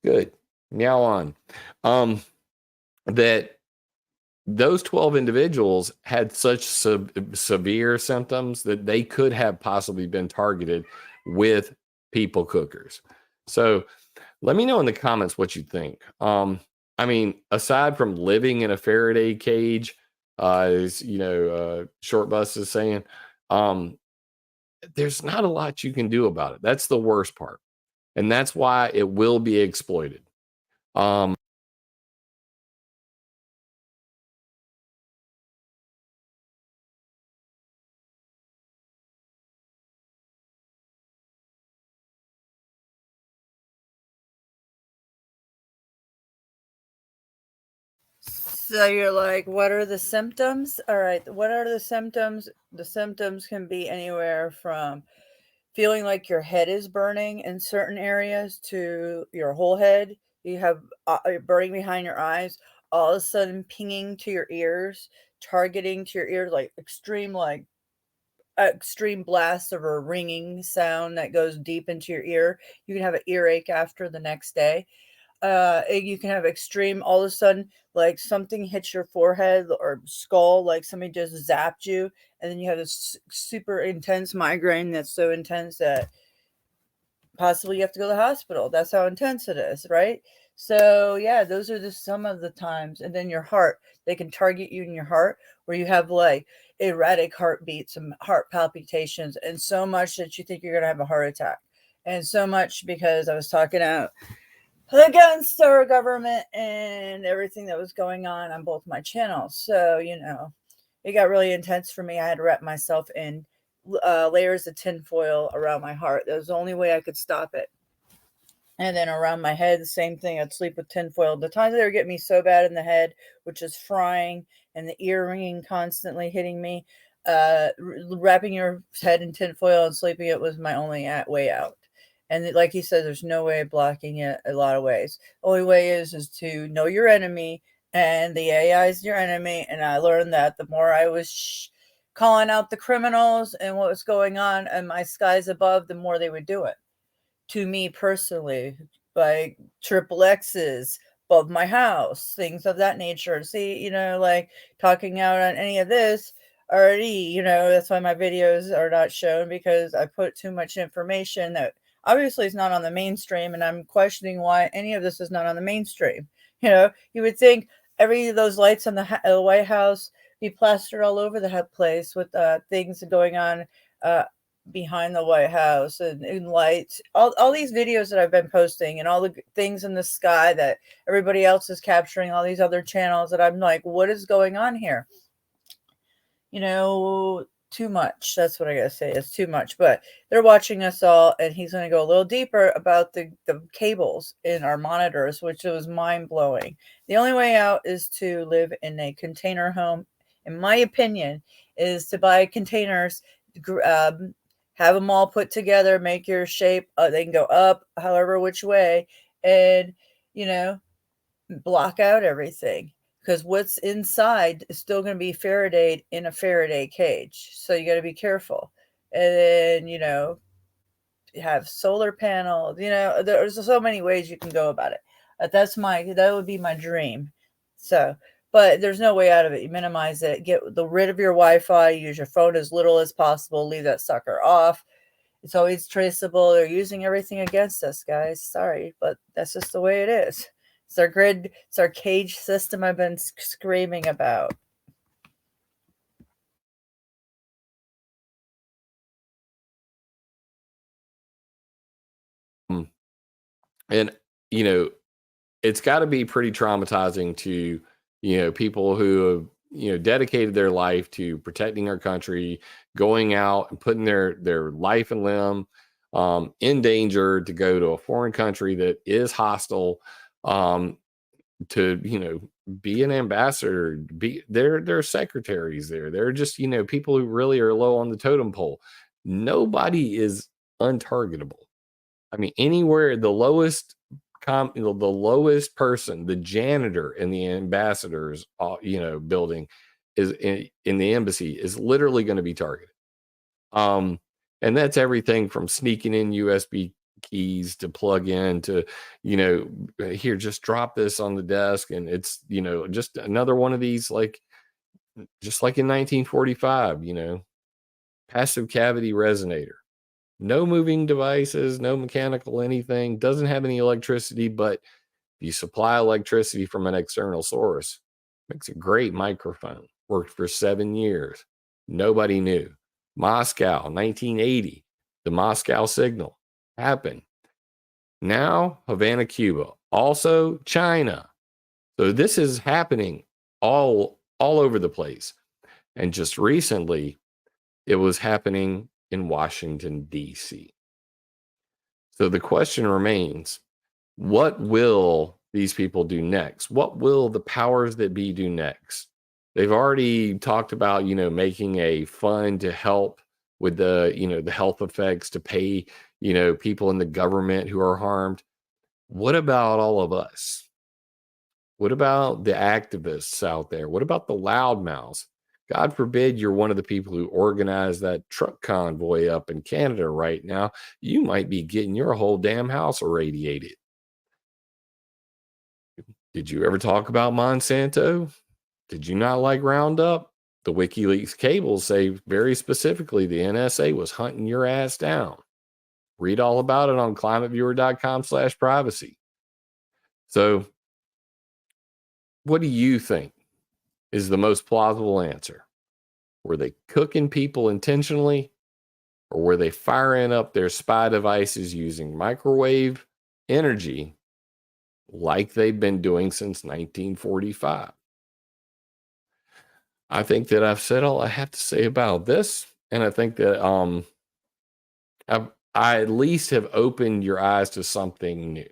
Good. Meow on. That those 12 individuals had such severe symptoms that they could have possibly been targeted with people cookers. So let me know in the comments what you think. I mean, aside from living in a Faraday cage, as Short Bus is saying, there's not a lot you can do about it. That's the worst part. And that's why it will be exploited. So you're like, what are the symptoms? All right, what are the symptoms? The symptoms can be anywhere from feeling like your head is burning in certain areas to your whole head. You have burning behind your eyes, all of a sudden pinging to your ears, targeting to your ears, like extreme blast of a ringing sound that goes deep into your ear. You can have an earache after the next day. You can have extreme, all of a sudden, like something hits your forehead or skull, like somebody just zapped you, and then you have this super intense migraine that's so intense that possibly you have to go to the hospital. That's how intense it is, right? So yeah, those are just some of the times. And then your heart, they can target you in your heart where you have like erratic heartbeats and heart palpitations, and so much that you think you're going to have a heart attack. And so much because I was talking out against our government and everything that was going on both my channels. So, it got really intense for me. I had to wrap myself in layers of tinfoil around my heart. That was the only way I could stop it. And then around my head, the same thing. I'd sleep with tinfoil. The times they were getting me so bad in the head, which is frying, and the ear ringing constantly hitting me, wrapping your head in tinfoil and sleeping it was my only way out. And like he said, there's no way of blocking it a lot of ways. Only way is to know your enemy, and the AI is your enemy. And I learned that the more I was calling out the criminals and what was going on and my skies above, the more they would do it to me personally, like triple X's above my house, things of that nature. See, like talking out on any of this already, that's why my videos are not shown, because I put too much information that obviously is not on the mainstream, and I'm questioning why any of this is not on the mainstream. You would think every of those lights on the White House be plastered all over the place with things going on behind the White House and lights, all these videos that I've been posting, and all the things in the sky that everybody else is capturing, all these other channels that I'm like, what is going on here? Too much. That's what I gotta say. It's too much. But they're watching us all, and he's going to go a little deeper about the cables in our monitors, which was mind blowing. The only way out is to live in a container home, in my opinion, is to buy containers, have them all put together, make your shape. They can go up, however, which way, and block out everything. Because what's inside is still going to be Faradayed in a Faraday cage. So you got to be careful. And then, have solar panels. There's so many ways you can go about it. That would be my dream. So, but there's no way out of it. You minimize it, rid of your Wi-Fi, use your phone as little as possible, leave that sucker off. It's always traceable. They're using everything against us, guys. Sorry, but that's just the way it is. It's our grid, it's our cage system I've been screaming about. And, it's got to be pretty traumatizing to, people who have, dedicated their life to protecting our country, going out and putting their life and limb in danger to go to a foreign country that is hostile, to, be an ambassador, they're secretaries there. They're just, people who really are low on the totem pole. Nobody is untargetable. I mean, anywhere the lowest person, the janitor in the ambassador's, building is in the embassy is literally going to be targeted. And that's everything from sneaking in USB keys to plug in to, here, just drop this on the desk. And it's, just another one of these, just like in 1945, passive cavity resonator. No moving devices, no mechanical anything, doesn't have any electricity, but you supply electricity from an external source. Makes a great microphone. Worked for 7 years. Nobody knew. Moscow, 1980, the Moscow signal happened. Now, Havana, Cuba. Also, China. So this is happening all over the place. And just recently, it was happening in Washington, D.C. So the question remains, what will these people do next? What will the powers that be do next? They've already talked about, making a fund to help with the, the health effects, to pay, people in the government who are harmed. What about all of us? What about the activists out there? What about the loudmouths? God forbid you're one of the people who organized that truck convoy up in Canada right now. You might be getting your whole damn house irradiated. Did you ever talk about Monsanto? Did you not like Roundup? The WikiLeaks cables say very specifically the NSA was hunting your ass down. Read all about it on climateviewer.com/privacy. So, what do you think is the most plausible answer? Were they cooking people intentionally, or were they firing up their spy devices using microwave energy like they've been doing since 1945? I think that I've said all I have to say about this, and I think that I at least have opened your eyes to something new.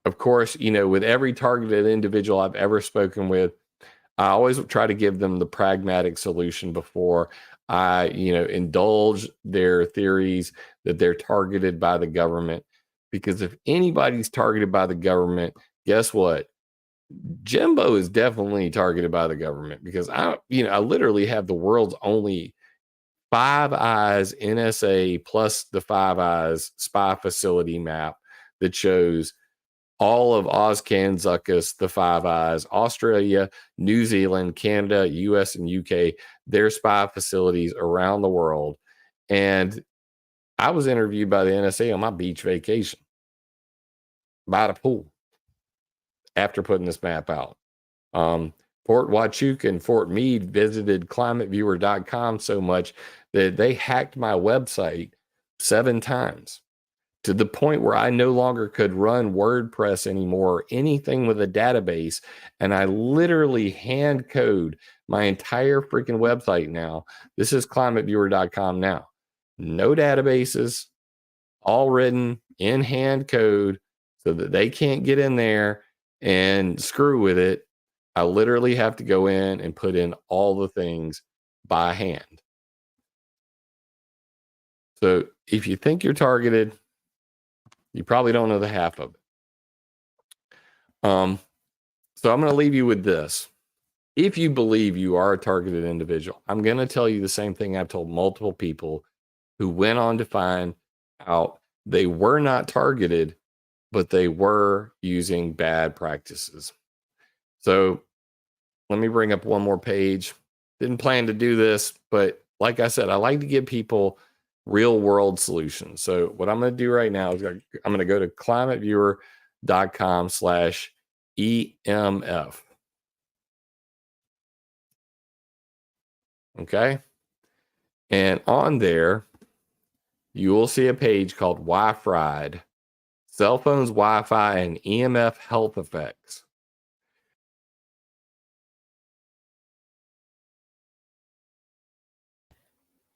Of course, with every targeted individual I've ever spoken with, I always try to give them the pragmatic solution before I, indulge their theories that they're targeted by the government. Because if anybody's targeted by the government, guess what? Jimbo is definitely targeted by the government, because I literally have the world's only Five Eyes NSA plus the Five Eyes spy facility map that shows all of Auscanzuckus, the Five Eyes, Australia, New Zealand, Canada, US, and UK, their spy facilities around the world. And I was interviewed by the NSA on my beach vacation by the pool after putting this map out. Fort Huachuca and Fort Meade visited climateviewer.com so much that they hacked my website 7 times, to the point where I no longer could run WordPress anymore or anything with a database. And I literally hand code my entire freaking website now. This is climateviewer.com now. No databases, all written in hand code so that they can't get in there and screw with it. I literally have to go in and put in all the things by hand. So if you think you're targeted, you probably don't know the half of it. So I'm going to leave you with this. If you believe you are a targeted individual, I'm going to tell you the same thing I've told multiple people who went on to find out they were not targeted, but they were using bad practices. So let me bring up one more page. Didn't plan to do this, but like I said, I like to give people real world solutions. So what I'm going to do right now is I'm going to go to climateviewer.com/EMF. Okay. And on there, you will see a page called Wi-Fi, cell phones, Wi-Fi, and EMF health effects.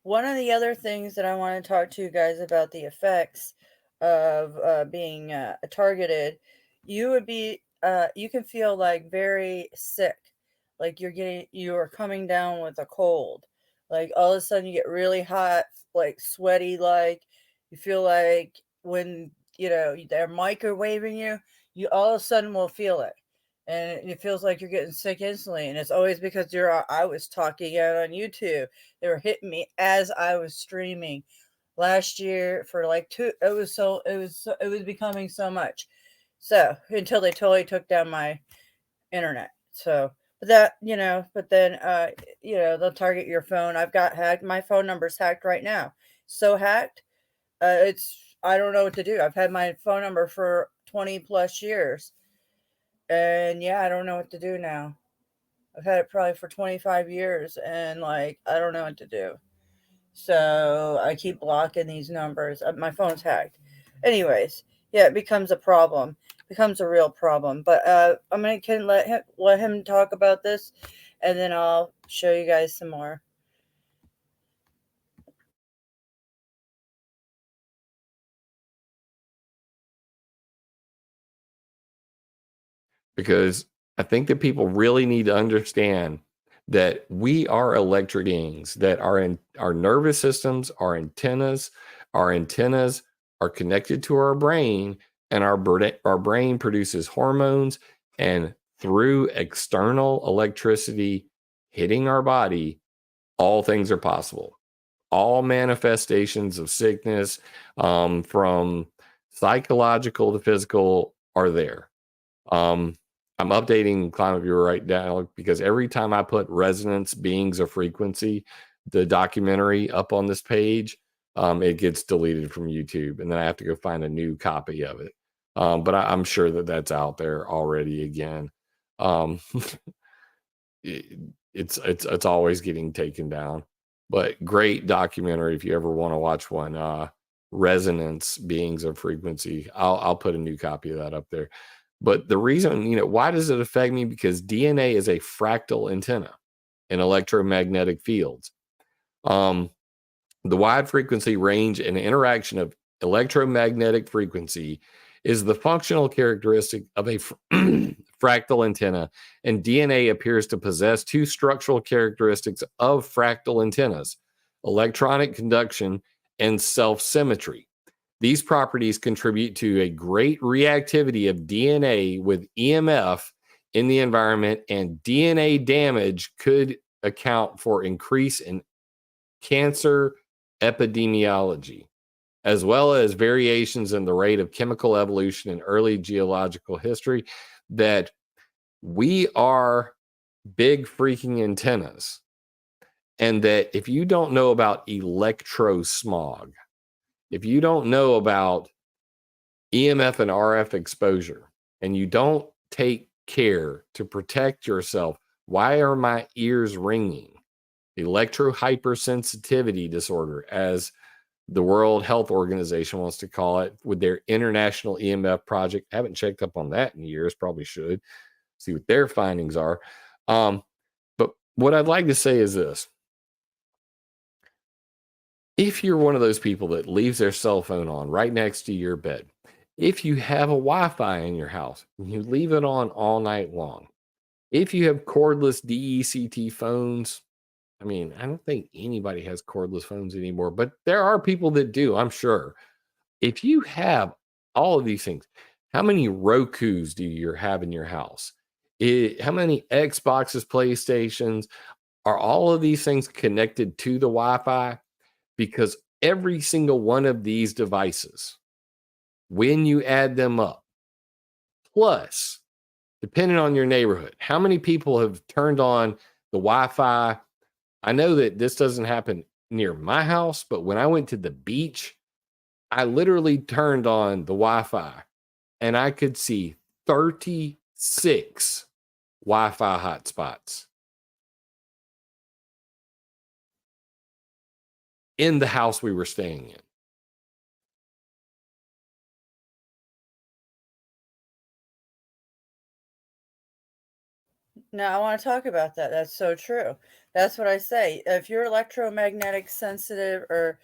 One of the other things that I want to talk to you guys about the effects of being targeted, you can feel like very sick, like you are coming down with a cold. Like all of a sudden you get really hot, like sweaty, like you feel like when they're microwaving you, you all of a sudden will feel it. And it feels like you're getting sick instantly. And it's always because I was talking out on YouTube. They were hitting me as I was streaming last year for like it was becoming so much. So until they totally took down my internet. So but then they'll target your phone. I've got hacked. My phone number's hacked right now. So hacked. I don't know what to do. I've had my phone number for 20 plus years. And yeah, I don't know what to do now. I've had it probably for 25 years and like I don't know what to do. So I keep blocking these numbers. My phone's hacked. Anyways, yeah, it becomes a problem. It becomes a real problem. But I'm gonna let him talk about this, and then I'll show you guys some more. Because I think that people really need to understand that we are electric beings, that our nervous systems, our antennas are connected to our brain, and our brain produces hormones, and through external electricity hitting our body, all things are possible. All manifestations of sickness, from psychological to physical, are there. I'm updating Climate Viewer right now because every time I put resonance, beings of frequency, the documentary up on this page, it gets deleted from YouTube, and then I have to go find a new copy of it. But I'm sure that that's out there already again. It's always getting taken down, but great documentary if you ever want to watch one. Resonance, beings of frequency. I'll put a new copy of that up there. But the reason, why does it affect me? Because DNA is a fractal antenna in electromagnetic fields. The wide frequency range and interaction of electromagnetic frequency is the functional characteristic of a fractal antenna, and DNA appears to possess two structural characteristics of fractal antennas: electronic conduction and self-symmetry. These properties contribute to a great reactivity of DNA with EMF in the environment, and DNA damage could account for increase in cancer epidemiology, as well as variations in the rate of chemical evolution in early geological history. That we are big freaking antennas, and that if you don't know about electrosmog, if you don't know about EMF and RF exposure, and you don't take care to protect yourself, why are my ears ringing? Electrohypersensitivity disorder, as the World Health Organization wants to call it, with their International EMF Project. I haven't checked up on that in years, probably should see what their findings are. But what I'd like to say is this. If you're one of those people that leaves their cell phone on right next to your bed, if you have a Wi-Fi in your house, you leave it on all night long. If you have cordless DECT phones, I mean, I don't think anybody has cordless phones anymore, but there are people that do, I'm sure. If you have all of these things, how many ROKUs do you have in your house? How many Xboxes, PlayStations? Are all of these things connected to the Wi-Fi? Because Every single one of these devices, when you add them up, plus, depending on your neighborhood, how many people have turned on the Wi-Fi? I know that this doesn't happen near my house, but when I went to the beach, I literally turned on the Wi-Fi and I could see 36 Wi-Fi hotspots in the house we were staying in. Now, I want to talk about that. That's so true. That's what I say. If you're electromagnetic sensitive, or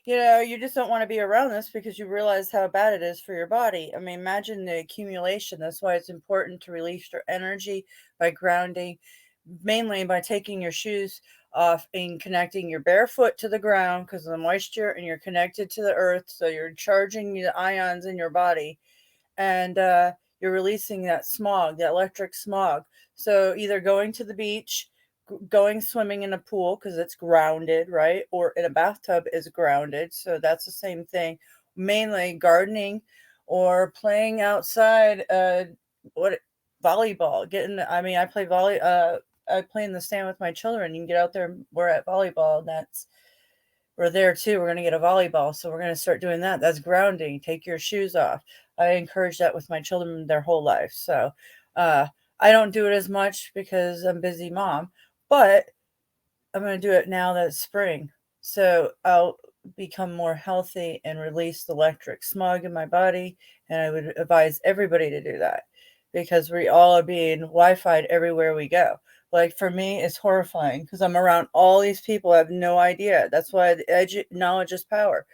you just don't want to be around this because you realize how bad it is for your body. I mean, imagine the accumulation. That's why it's important to release your energy by grounding, mainly by taking your shoes off and connecting your barefoot to the ground because of the moisture, and you're connected to the earth. So you're charging the ions in your body, and you're releasing that smog, that electric smog. So either going to the beach, going swimming in a pool because it's grounded, right? Or in a bathtub is grounded. So that's the same thing. Mainly gardening or playing outside, what volleyball. I play I play in the sand with my children. You can get out there. We're at volleyball, and we're there too. We're going to get a volleyball. So we're going to start doing that. That's grounding. Take your shoes off. I encourage that with my children their whole life. So I don't do it as much because I'm a busy mom, but I'm going to do it now that it's spring. So I'll become more healthy and release the electric smog in my body. And I would advise everybody to do that because we all are being Wi-Fi'd everywhere we go. Like for me, it's horrifying because I'm around all these people. I have no idea. That's why knowledge is power.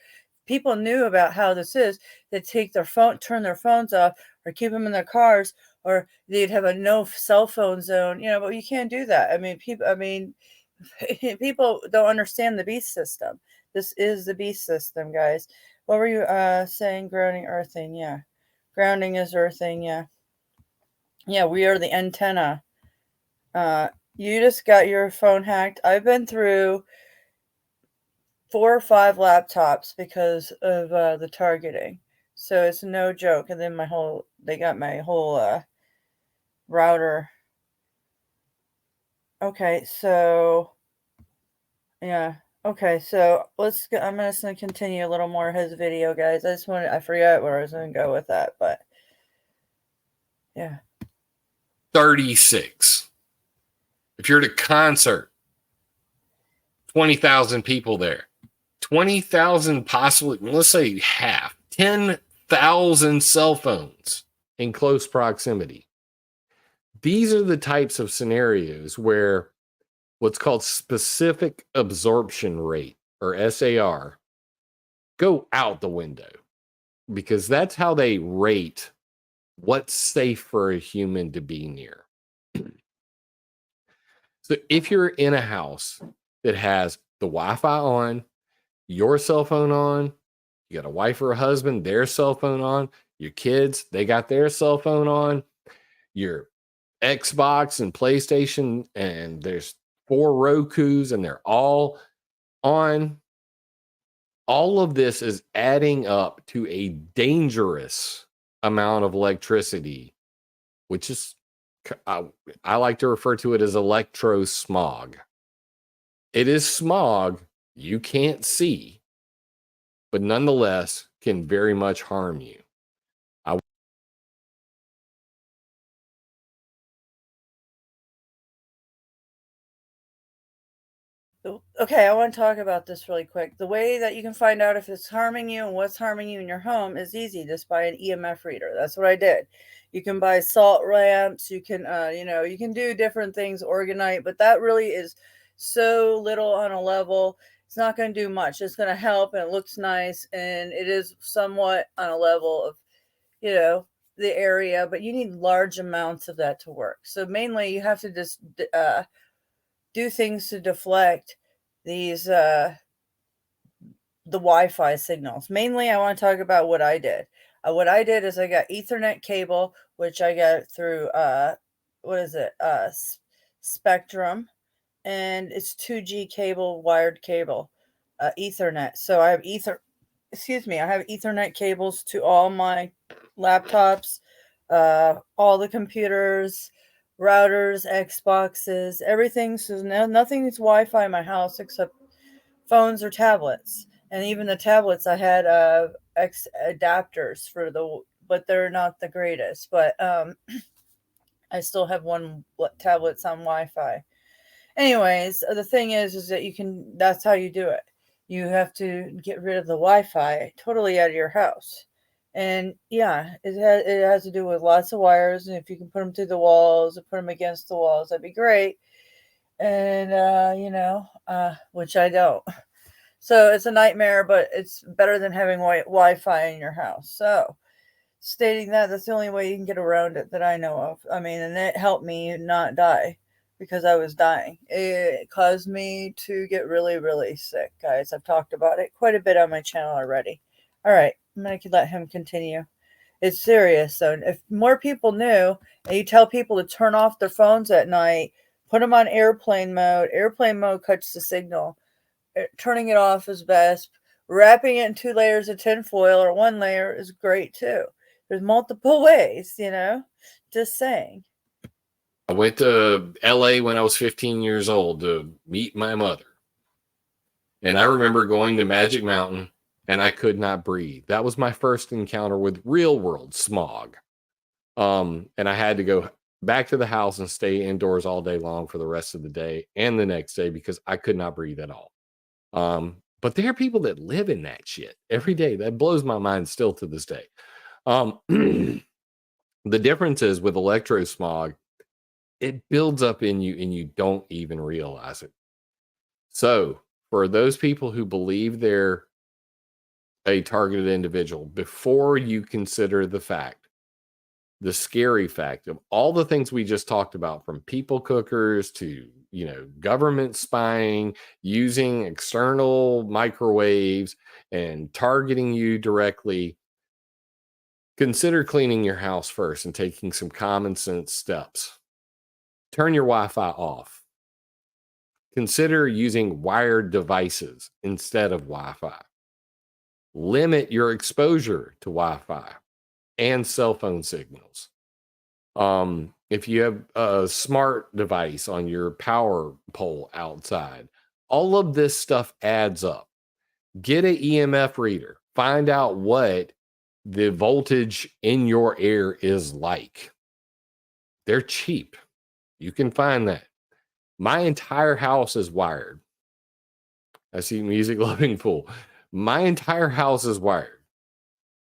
People knew about how this is. They'd take their phone, turn their phones off, or keep them in their cars, or they'd have a no cell phone zone. But you can't do that. I mean, people don't understand the beast system. This is the beast system, guys. What were you saying? Grounding, earthing, yeah. Grounding is earthing, yeah. Yeah, we are the antenna. You just got your phone hacked. I've been through 4 or 5 laptops because of the targeting. So it's no joke. And then they got my whole router. Okay, so yeah. Okay, so I'm just gonna continue a little more of his video, guys. I forgot where I was gonna go with that, but yeah. 36. If you're at a concert, 20,000 people there. 20,000, possibly, let's say half, 10,000 cell phones in close proximity. These are the types of scenarios where what's called specific absorption rate, or SAR, go out the window, because that's how they rate what's safe for a human to be near. So if you're in a house that has the Wi-Fi on, your cell phone on, you got a wife or a husband, their cell phone on, your kids, they got their cell phone on, your Xbox and PlayStation, and there's 4 Rokus and they're all on. All of this is adding up to a dangerous amount of electricity, which is, I like to refer to it as electro smog. It is smog you can't see, but nonetheless can very much harm you. Okay, I want to talk about this really quick. The way that you can find out if it's harming you and what's harming you in your home is easy. Just buy an EMF reader. That's what I did. You can buy salt lamps. You can, you can do different things, organite, but that really is so little on a level. It's not going to do much. It's going to help, and it looks nice, and it is somewhat on a level of, the area, but you need large amounts of that to work. So mainly you have to just do things to deflect these the Wi-Fi signals. Mainly I want to talk about what I did. What I did is I got Ethernet cable, which I got through Spectrum, and it's 2G cable, wired cable. Ethernet. So I have I have Ethernet cables to all my laptops, all the computers, routers, Xboxes, everything. So nothing is Wi-Fi in my house except phones or tablets. And even the tablets, I had X adapters for but they're not the greatest. But I still have one tablets on Wi-Fi. Anyways, the thing is that that's how you do it. You have to get rid of the Wi-Fi totally out of your house. And yeah, it has to do with lots of wires. And if you can put them through the walls or put them against the walls, that'd be great. And, which I don't. So it's a nightmare, but it's better than having Wi-Fi in your house. So stating that, that's the only way you can get around it that I know of. I mean, and it helped me not die because I was dying. It caused me to get really, really sick, guys. I've talked about it quite a bit on my channel already. All right, I'm going to let him continue. It's serious. So if more people knew, and you tell people to turn off their phones at night, put them on airplane mode. Airplane mode cuts the signal. Turning it off is best. Wrapping it in 2 layers of tinfoil or 1 layer is great too. There's multiple ways, just saying. I went to LA when I was 15 years old to meet my mother. And I remember going to Magic Mountain and I could not breathe. That was my first encounter with real world smog. And I had to go back to the house and stay indoors all day long for the rest of the day and the next day because I could not breathe at all. But there are people that live in that shit every day. That blows my mind still to this day. The difference is with electro smog, it builds up in you and you don't even realize it. So for those people who believe they're a targeted individual, before you consider the scary fact of all the things we just talked about, from people cookers to, government spying, using external microwaves and targeting you directly, consider cleaning your house first and taking some common sense steps. Turn your Wi-Fi off. Consider using wired devices instead of Wi-Fi. Limit your exposure to Wi-Fi and cell phone signals. If you have a smart device on your power pole outside, all of this stuff adds up. Get an EMF reader. Find out what the voltage in your air is like. They're cheap. You can find that. My entire house is wired. I see Music Loving Fool. My entire house is wired.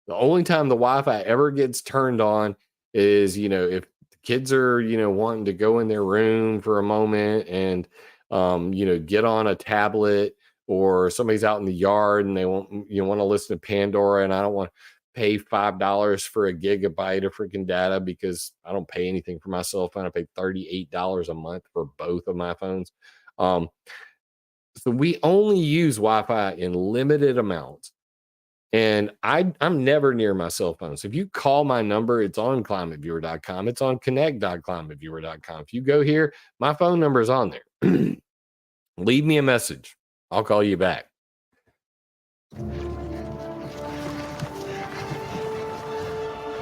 The only time the Wi-Fi ever gets turned on is, if the kids are, wanting to go in their room for a moment and, get on a tablet, or somebody's out in the yard and they want to listen to Pandora, and I don't want to pay $5 for a gigabyte of freaking data because I don't pay anything for my cell phone. I pay $38 a month for both of my phones. So we only use Wi-Fi in limited amounts. And I'm never near my cell phone. So if you call my number, it's on climateviewer.com. It's on connect.climateviewer.com. If you go here, my phone number is on there. Leave me a message. I'll call you back.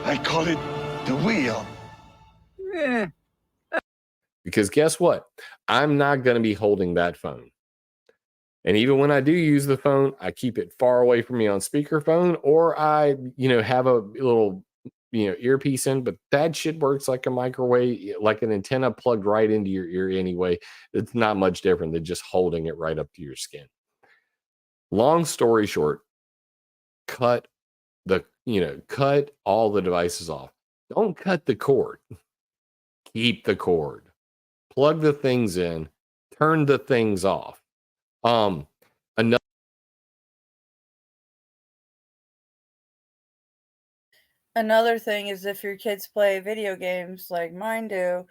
I call it the wheel. Because guess what? I'm not going to be holding that phone. And even when I do use the phone, I keep it far away from me on speakerphone, or I, have a little, earpiece in, but that shit works like a microwave, like an antenna plugged right into your ear anyway. It's not much different than just holding it right up to your skin. Long story short, cut all the devices off. Don't cut the cord. Keep the cord. Plug the things in, turn the things off. Another thing is, if your kids play video games like mine do,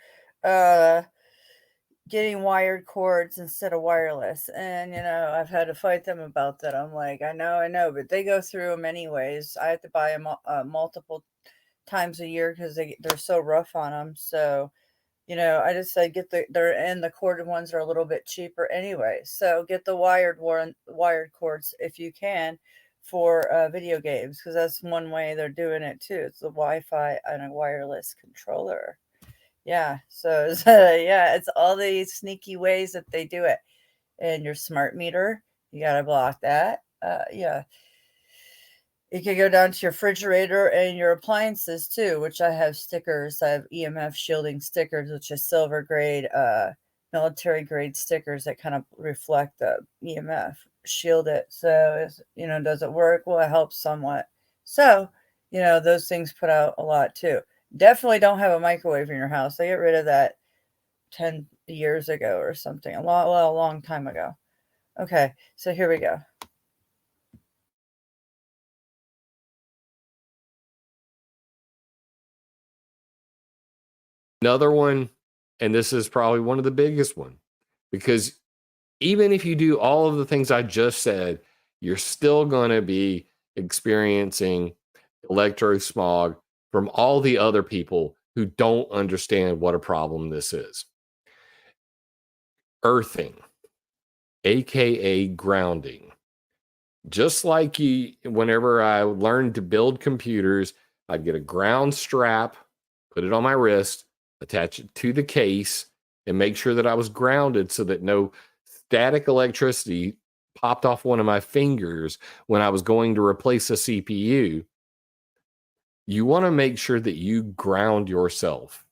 getting wired cords instead of wireless. And, I've had to fight them about that. I'm like, I know, but they go through them anyways. I have to buy them multiple times a year because they're so rough on them. So, I just said the corded ones are a little bit cheaper anyway. So get the wired cords if you can for video games, because that's one way they're doing it too. It's the Wi-Fi and a wireless controller. Yeah. So, yeah, it's all these sneaky ways that they do it. And your smart meter, you gotta block that. Yeah. You can go down to your refrigerator and your appliances too, which I have stickers. I have EMF shielding stickers, which is silver grade, military grade stickers that kind of reflect the EMF, shield it. So, does it work? Well, it helps somewhat. So, those things put out a lot too. Definitely don't have a microwave in your house. I get rid of that 10 years ago or something, a long time ago. Okay, so here we go. Another one, and this is probably one of the biggest one, because even if you do all of the things I just said, you're still going to be experiencing electrosmog from all the other people who don't understand what a problem this is. Earthing, aka grounding. Just like whenever I learned to build computers, I'd get a ground strap, put it on my wrist, attach it to the case, and make sure that I was grounded so that no static electricity popped off one of my fingers when I was going to replace a CPU. You want to make sure that you ground yourself.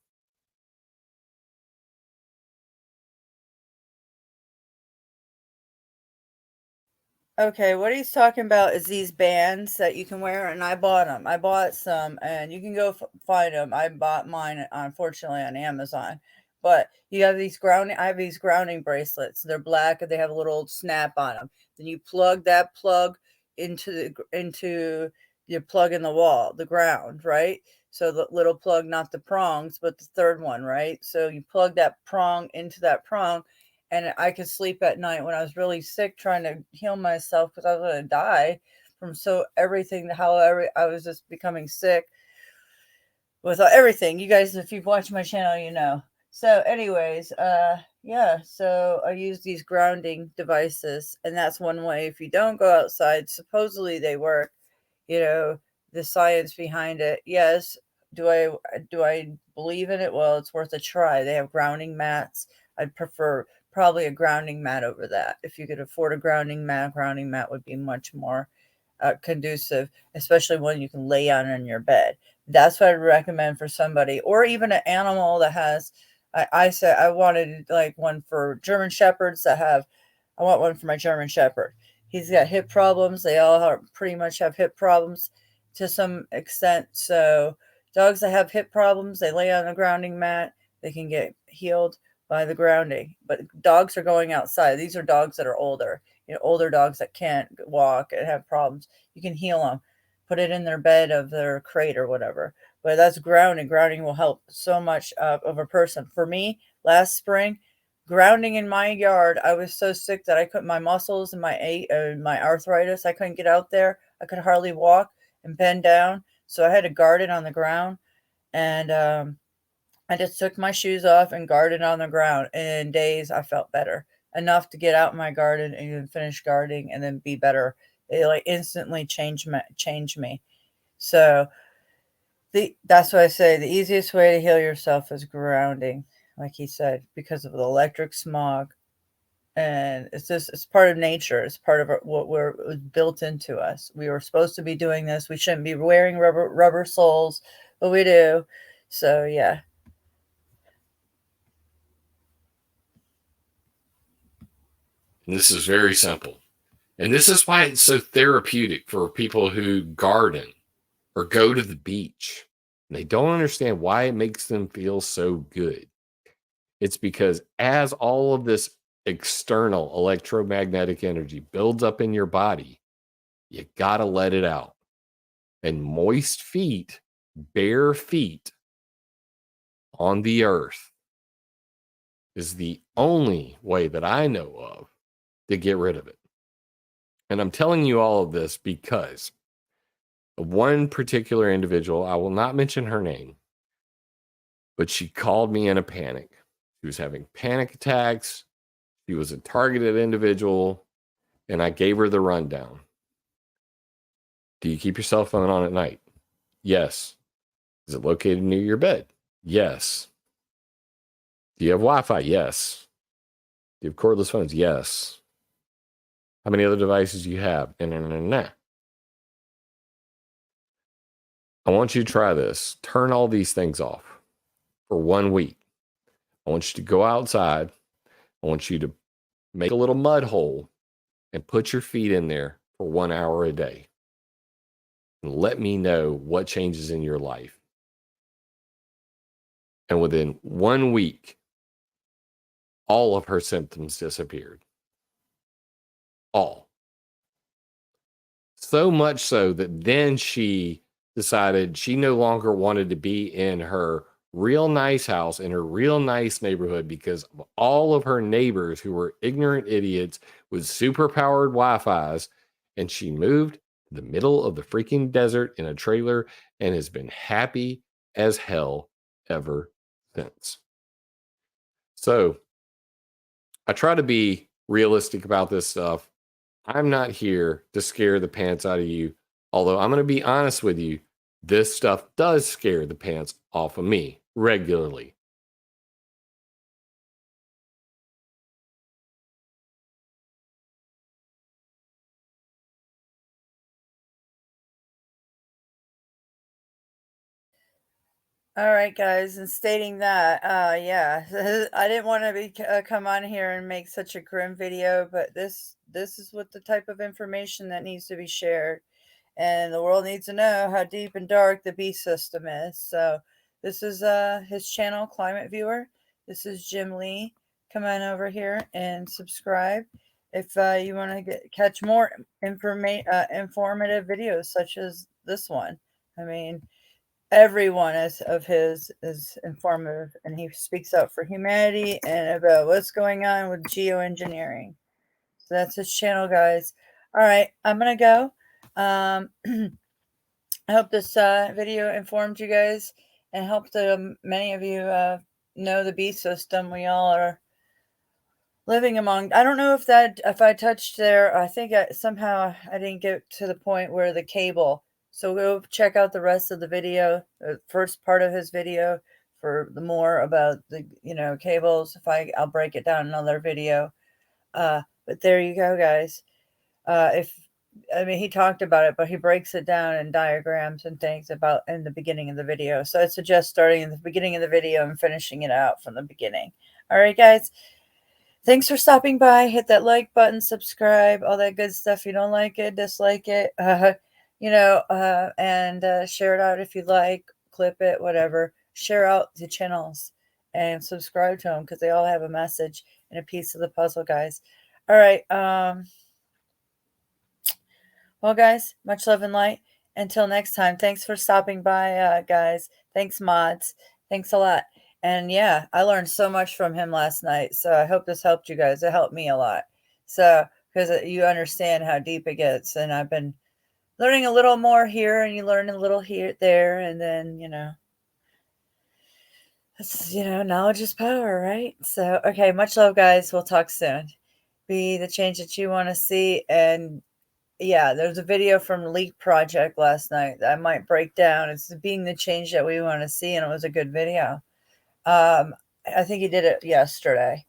Okay, what he's talking about is these bands that you can wear, and I bought them. I bought some, and you can go find them. I bought mine, unfortunately, on Amazon. But you have these grounding. I have these grounding bracelets. They're black, and they have a little snap on them. Then you plug that plug into your plug in the wall, the ground, right? So the little plug, not the prongs, but the third one, right? So you plug that prong into that prong, and I could sleep at night when I was really sick, trying to heal myself because I was going to die from everything. However, I was just becoming sick with everything. You guys, if you've watched my channel, you know. So, anyways, yeah. So I use these grounding devices, and that's one way. If you don't go outside, supposedly they work. The science behind it. Yes. Do I believe in it? Well, it's worth a try. They have grounding mats. I'd prefer probably a grounding mat over that. If you could afford a grounding mat would be much more conducive, especially when you can lay on in your bed. That's what I'd recommend for somebody, or even an animal that has. I said I wanted like one for German shepherds that have. I want one for my German shepherd. He's got hip problems. They all pretty much have hip problems to some extent. So dogs that have hip problems, they lay on a grounding mat. They can get healed by the grounding. But dogs are going outside. These are dogs that are older. Older dogs that can't walk and have problems. You can heal them. Put it in their bed of their crate or whatever. But that's grounding. Grounding will help so much of a person. For me, last spring, grounding in my yard, I was so sick that I couldn't. My muscles and my arthritis, I couldn't get out there. I could hardly walk and bend down. So I had to garden on the ground, and I just took my shoes off and gardened on the ground. And in days, I felt better enough to get out in my garden and finish gardening and then be better. It like instantly changed me. So that's why I say the easiest way to heal yourself is grounding, like he said, because of the electric smog. And it's part of nature. It's part of what was built into us. We were supposed to be doing this. We shouldn't be wearing rubber soles, but we do. So yeah. This is very simple. And this is why it's so therapeutic for people who garden or go to the beach. They don't understand why it makes them feel so good. It's because as all of this external electromagnetic energy builds up in your body, you got to let it out. And moist feet, bare feet on the earth is the only way that I know of to get rid of it. And I'm telling you all of this because one particular individual, I will not mention her name, But she called me in a panic. She was having panic attacks. She was a targeted individual, and I gave her the rundown. Do you keep your cell phone on at night? Yes. Is it located near your bed? Yes. Do you have Wi-Fi? Yes. Do you have cordless phones? Yes. How many other devices do you have? Nah. I want you to try this. Turn all these things off for 1 week. I want you to go outside. I want you to make a little mud hole and put your feet in there for 1 hour a day. And let me know what changes in your life. And within 1 week, all of her symptoms disappeared. All. So much so that then she decided she no longer wanted to be in her real nice house, in her real nice neighborhood, because of all of her neighbors who were ignorant idiots with super powered Wi-Fi's. And she moved to the middle of the freaking desert in a trailer and has been happy as hell ever since. So I try to be realistic about this stuff. I'm not here to scare the pants out of you. Although I'm going to be honest with you, this stuff does scare the pants off of me regularly. All right, guys, and stating that, yeah, I didn't want to be come on here and make such a grim video, but this is what the type of information that needs to be shared, and the world needs to know how deep and dark the beast system is. So this is his channel, Climate Viewer. This is Jim Lee. Come on over here and subscribe if you want to catch more informative videos such as this one. I mean, everyone of his is informative, and he speaks out for humanity and about what's going on with geoengineering. So that's his channel, guys. All right, I'm gonna go. I hope this video informed you guys and helped many of you know the beast system we all are living among. I don't know if I touched there. I think somehow I didn't get to the point where the cable. So go check out the rest of the video, the first part of his video, for the more about the cables. I'll break it down in another video. But there you go, guys. He talked about it, but he breaks it down in diagrams and things about in the beginning of the video. So I suggest starting in the beginning of the video and finishing it out from the beginning. All right, guys. Thanks for stopping by. Hit that like button, subscribe, all that good stuff. If you don't like it, dislike it, and share it out if you like, clip it, whatever. Share out the channels and subscribe to them because they all have a message and a piece of the puzzle, guys. All right. Well, guys, much love and light. Until next time, thanks for stopping by, guys. Thanks, mods. Thanks a lot. And yeah, I learned so much from him last night. So I hope this helped you guys. It helped me a lot. So, because you understand how deep it gets. And I've been learning a little more here, and you learn a little here, there. And then, that's, knowledge is power, right? So, okay, much love, guys. We'll talk soon. Be the change that you want to see. And yeah, there's a video from Leak Project last night that I might break down. It's being the change that we want to see, and it was a good video. I think he did it yesterday.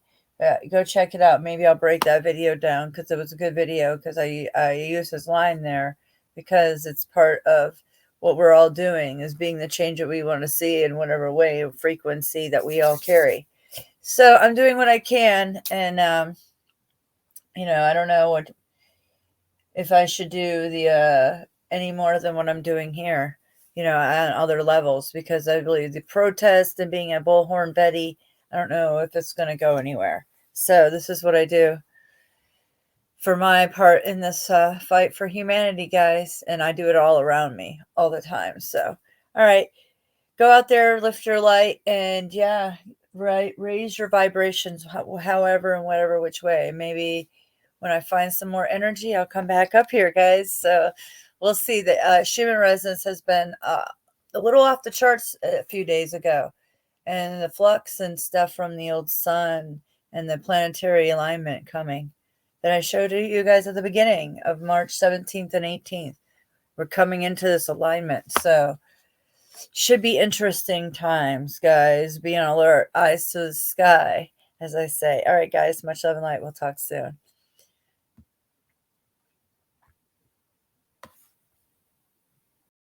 Go check it out. Maybe I'll break that video down because it was a good video, because I use his line there because it's part of what we're all doing, is being the change that we want to see in whatever way of frequency that we all carry. So I'm doing what I can, and I don't know if I should do the any more than what I'm doing here, on other levels, because I believe the protest and being a bullhorn Betty, I don't know if it's going to go anywhere. So this is what I do for my part in this fight for humanity, guys, and I do it all around me all the time. So, all right, go out there, lift your light, and yeah, right, raise your vibrations, however and whatever which way. Maybe when I find some more energy, I'll come back up here, guys. So we'll see. The Schumann resonance has been a little off the charts a few days ago. and the flux and stuff from the old sun and the planetary alignment coming that I showed you guys at the beginning of March 17th and 18th. We're coming into this alignment. So should be interesting times, guys. Be on alert. Eyes to the sky, as I say. All right, guys. Much love and light. We'll talk soon.